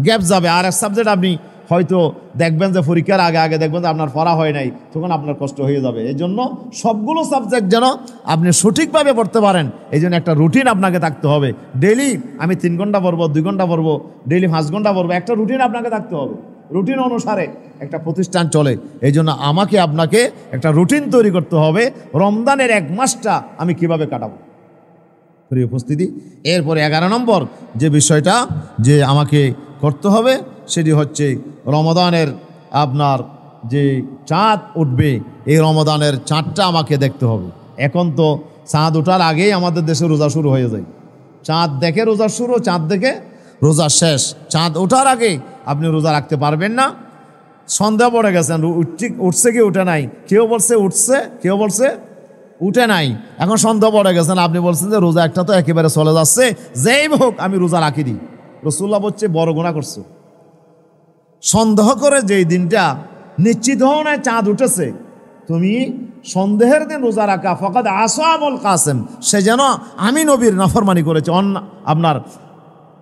গ্যাপ যাবে, আর এক সাবজেক্ট আপনি হয়তো দেখবেন যে পরীক্ষার আগে আগে দেখবেন যে আপনার পড়া হয় নাই, তখন আপনার কষ্ট হয়ে যাবে। এই জন্য সবগুলো সাবজেক্ট যেন আপনি সঠিকভাবে পড়তে পারেন, এই জন্য একটা রুটিন আপনাকে থাকতে হবে। ডেলি আমি 3 ঘন্টা পড়বো, 2 ঘন্টা পড়বো, ডেলি 5 ঘন্টা পড়বো, একটা রুটিন আপনাকে থাকতে হবে। রুটিন অনুসারে একটা প্রতিষ্ঠান চলে, এই জন্য আমাকে আপনাকে একটা রুটিন তৈরি করতে হবে। রমজানের 1 মাসটা আমি কিভাবে কাটাবো। প্রিয় উপস্থিতি, এরপরে 11 নম্বর যে বিষয়টা যে আমাকে করতে হবে সেটি হচ্ছে রমজানের আপনার যে চাঁদ উঠবে, এই রমজানের চাঁদটা আমাকে দেখতে হবে। এখন তো চাঁদ ওঠার আগেই আমাদের দেশে রোজা শুরু হয়ে যায়। চাঁদ দেখে রোজা শুরু, চাঁদ দেখে রোজা শেষ। চাঁদ ওঠার আগে আপনি রোজা রাখতে পারবেন না। সন্ধ্যা পড়ে গেছেন, উঠছে কি উঠে নাই, কেউ বলছে উঠছে, কেউ বলছে উঠে নাই। এখন সন্ধ্যা পড়ে গেছেন, আপনি বলছেন যে রোজা একটা তো একেবারে চলে যাচ্ছে, যেই হোক আমি রোজা রাখি দিই। রাসূলুল্লাহ বলছে বড় গুনাহ করছো। সন্দেহ করে যেই দিনটা নিশ্চিত হও না চাঁদ উঠেছে, তুমি সন্দেহের দিন রোজা রাখা ফাকাদ আসাবুল কাসেম, সে যেন আমি নবীর নাফরমানি করেছে,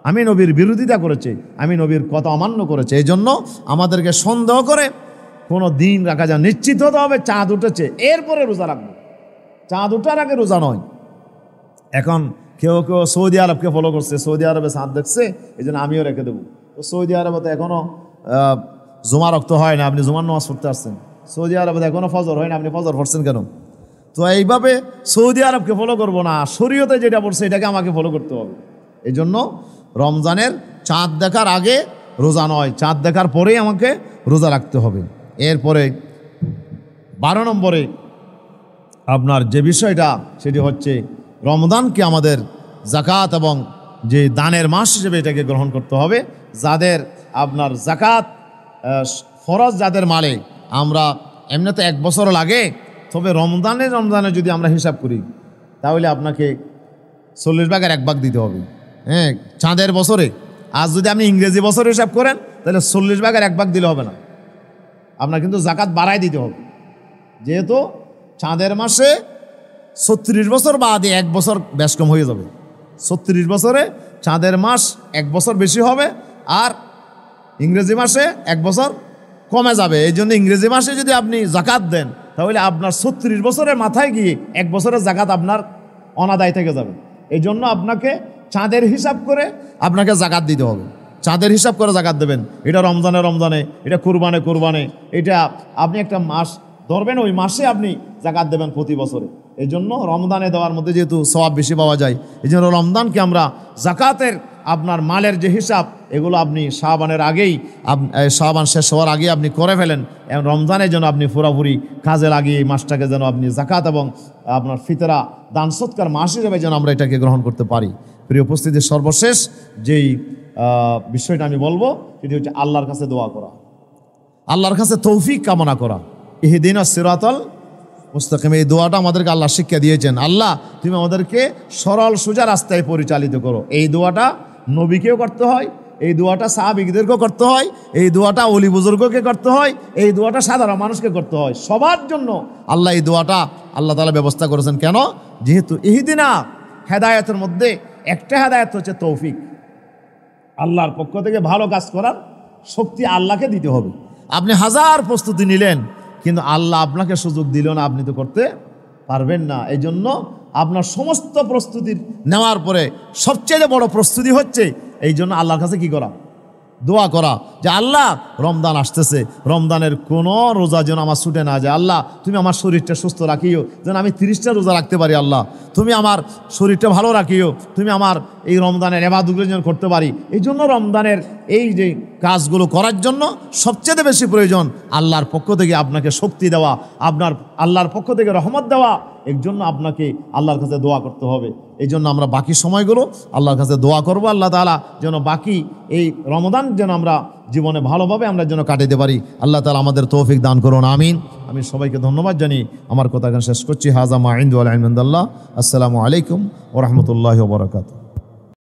আমি নবীর বিরোধিতা করেছে, আমি নবীর কথা অমান্য করেছে। এই জন্য আমাদেরকে সন্দেহ করে কোনো দিন রাখা যায়, নিশ্চিত হতে হবে চাঁদ উঠেছে এরপরে রোজা রাখবো, চাঁদ উঠার আগে রোজা নয়। এখন কেউ কেউ সৌদি আরবকে ফলো করছে, সৌদি আরবে চাঁদ দেখছে এই জন্য আমিও রেখে দেবো। তো সৌদি আরবে তো এখনও জুমা রক্ত হয় না, আপনি জুমার নামাজ পড়তে আসছেন। সৌদি আরবে এখনও ফজর হয় না, আপনি ফজর পড়ছেন কেন? তো এইভাবে সৌদি আরবকে ফলো করবো না, শরীয়তে যেটা পড়ছে এটাকে আমাকে ফলো করতে হবে। এই জন্য রমজানের চাঁদ দেখার আগে রোজা নয়, চাঁদ দেখার পরেই আমাকে রোজা রাখতে হবে। এরপরে 12 নম্বরে আপনার যে বিষয়টা সেটি হচ্ছে রমজানকে আমাদের জাকাত এবং যে দানের মাস হিসেবে এটাকে গ্রহণ করতে হবে। যাদের আপনার জাকাত ফরজ যাদের মালে, আমরা এমনিতে 1 বছর লাগে, তবে রমজানে যদি আমরা হিসাব করি তাহলে আপনাকে 40 ভাগের 1 ভাগ দিতে হবে। চাঁদের বছরে। আর যদি আপনি ইংরেজি বছরে হিসাব করেন তাহলে 40 ভাগের 1 ভাগ দিলে হবে না, আপনার কিন্তু জাকাত বাড়াই দিতে হবে। যেহেতু চাঁদের মাসে 36 বছর বাদে 1 বছর বেশ কম হয়ে যাবে। 36 বছরে চাঁদের মাস 1 বছর বেশি হবে, আর ইংরেজি মাসে 1 বছর কমে যাবে। এই জন্য ইংরেজি মাসে যদি আপনি জাকাত দেন তাহলে আপনার 36 বছরের মাথায় গিয়ে 1 বছরের জাকাত আপনার অনাদায় থেকে যাবে। এই জন্য আপনাকে চাঁদের হিসাব করে আপনাকে জাকাত দিতে হবে, চাঁদের হিসাব করে জাকাত দেবেন। এটা রমজানে, এটা কুরবানে, এটা আপনি একটা মাস ধরবেন, ওই মাসে আপনি জাকাত দেবেন প্রতি বছরে। এই জন্য রমজানে দেওয়ার মধ্যে যেহেতু সওয়াব বেশি পাওয়া যায়, এই জন্য রমজানকে আমরা জাকাতের আপনার মালের যে হিসাব এগুলো আপনি শাবানের আগেই, শাবান শেষ হওয়ার আগে আপনি করে ফেলেন, এবং রমজানের জন্য আপনি পুরোপুরি কাজে লাগিয়ে এই মাসটাকে যেন আপনি জাকাত এবং আপনার ফিতরা দান সৎকার মাস হিসেবে যেন আমরা এটাকে গ্রহণ করতে পারি। প্রিয় উপস্থিতির সর্বশেষ যেই বিষয়টা আমি বলবো সেটি হচ্ছে আল্লাহর কাছে দোয়া করা, আল্লাহর কাছে তৌফিক কামনা করা। ইহদিনাস সিরাতাল মুস্তাকিম, এই দোয়াটা আমাদেরকে আল্লাহ শিক্ষা দিয়েছেন। আল্লাহ তুমি আমাদেরকে সরল সোজা রাস্তায় পরিচালিত করো। এই দোয়াটা নবীকেও করতে হয়, এই দোয়াটা সাহাবীদেরকেও করতে হয়, এই দোয়াটা ওলি বুজুর্গকে করতে হয়, এই দোয়াটা সাধারণ মানুষকে করতে হয়। সবার জন্য আল্লাহ এই দোয়াটা আল্লাহ তাআলা ব্যবস্থা করেছেন। কেন? যেহেতু ইহদিনা হেদায়েতের মধ্যে একটা হেদায়েত হচ্ছে তৌফিক, আল্লাহর পক্ষ থেকে ভালো কাজ করার শক্তি আল্লাহকে দিতে হবে। আপনি হাজার প্রস্তুতি নিলেন, কিন্তু আল্লাহ আপনাকে সুযোগ দিল না, আপনি তো করতে পারবেন না। এই জন্য আপনার সমস্ত প্রস্তুতি নেওয়ার পরে সবচেয়ে বড় প্রস্তুতি হচ্ছে এই জন্য আল্লাহর কাছে কি করা? দোয়া করা, যে আল্লাহ রমজান আসতেছে, রমজানের কোনো রোজা যেন আমার ছুটে না যায়। আল্লাহ তুমি আমার শরীরটা সুস্থ রাখিও, যেন আমি 30টা রোজা রাখতে পারি। আল্লাহ তুমি আমার শরীরটা ভালো রাখিও, তুমি আমার এই রমজানের ইবাদতগুলো যেন করতে পারি। এই জন্য রমজানের এই যে কাজগুলো করার জন্য সবচেয়ে বেশি প্রয়োজন আল্লাহর পক্ষ থেকে আপনাকে শক্তি দেওয়া, আপনার আল্লাহর পক্ষ থেকে রহমত দেওয়া। এর জন্য আপনাকে আল্লাহর কাছে দোয়া করতে হবে। এই জন্য আমরা বাকি সময়গুলো আল্লাহর কাছে দোয়া করব, আল্লাহ তাআলা যেন বাকি এই রমজান যেন আমরা জীবনে ভালোভাবে আমরা যেন কাটাতে পারি। আল্লাহ তাআলা আমাদের তৌফিক দান করুন, আমিন। আমি সবাইকে ধন্যবাদ জানিয়ে আমার কথা এখানে শেষ করছি। হাজা মা ইনদু আল ইলম ইনদাল্লাহ। আসসালামু আলাইকুম ওয়া রাহমাতুল্লাহি ওয়া বারাকাতুহু।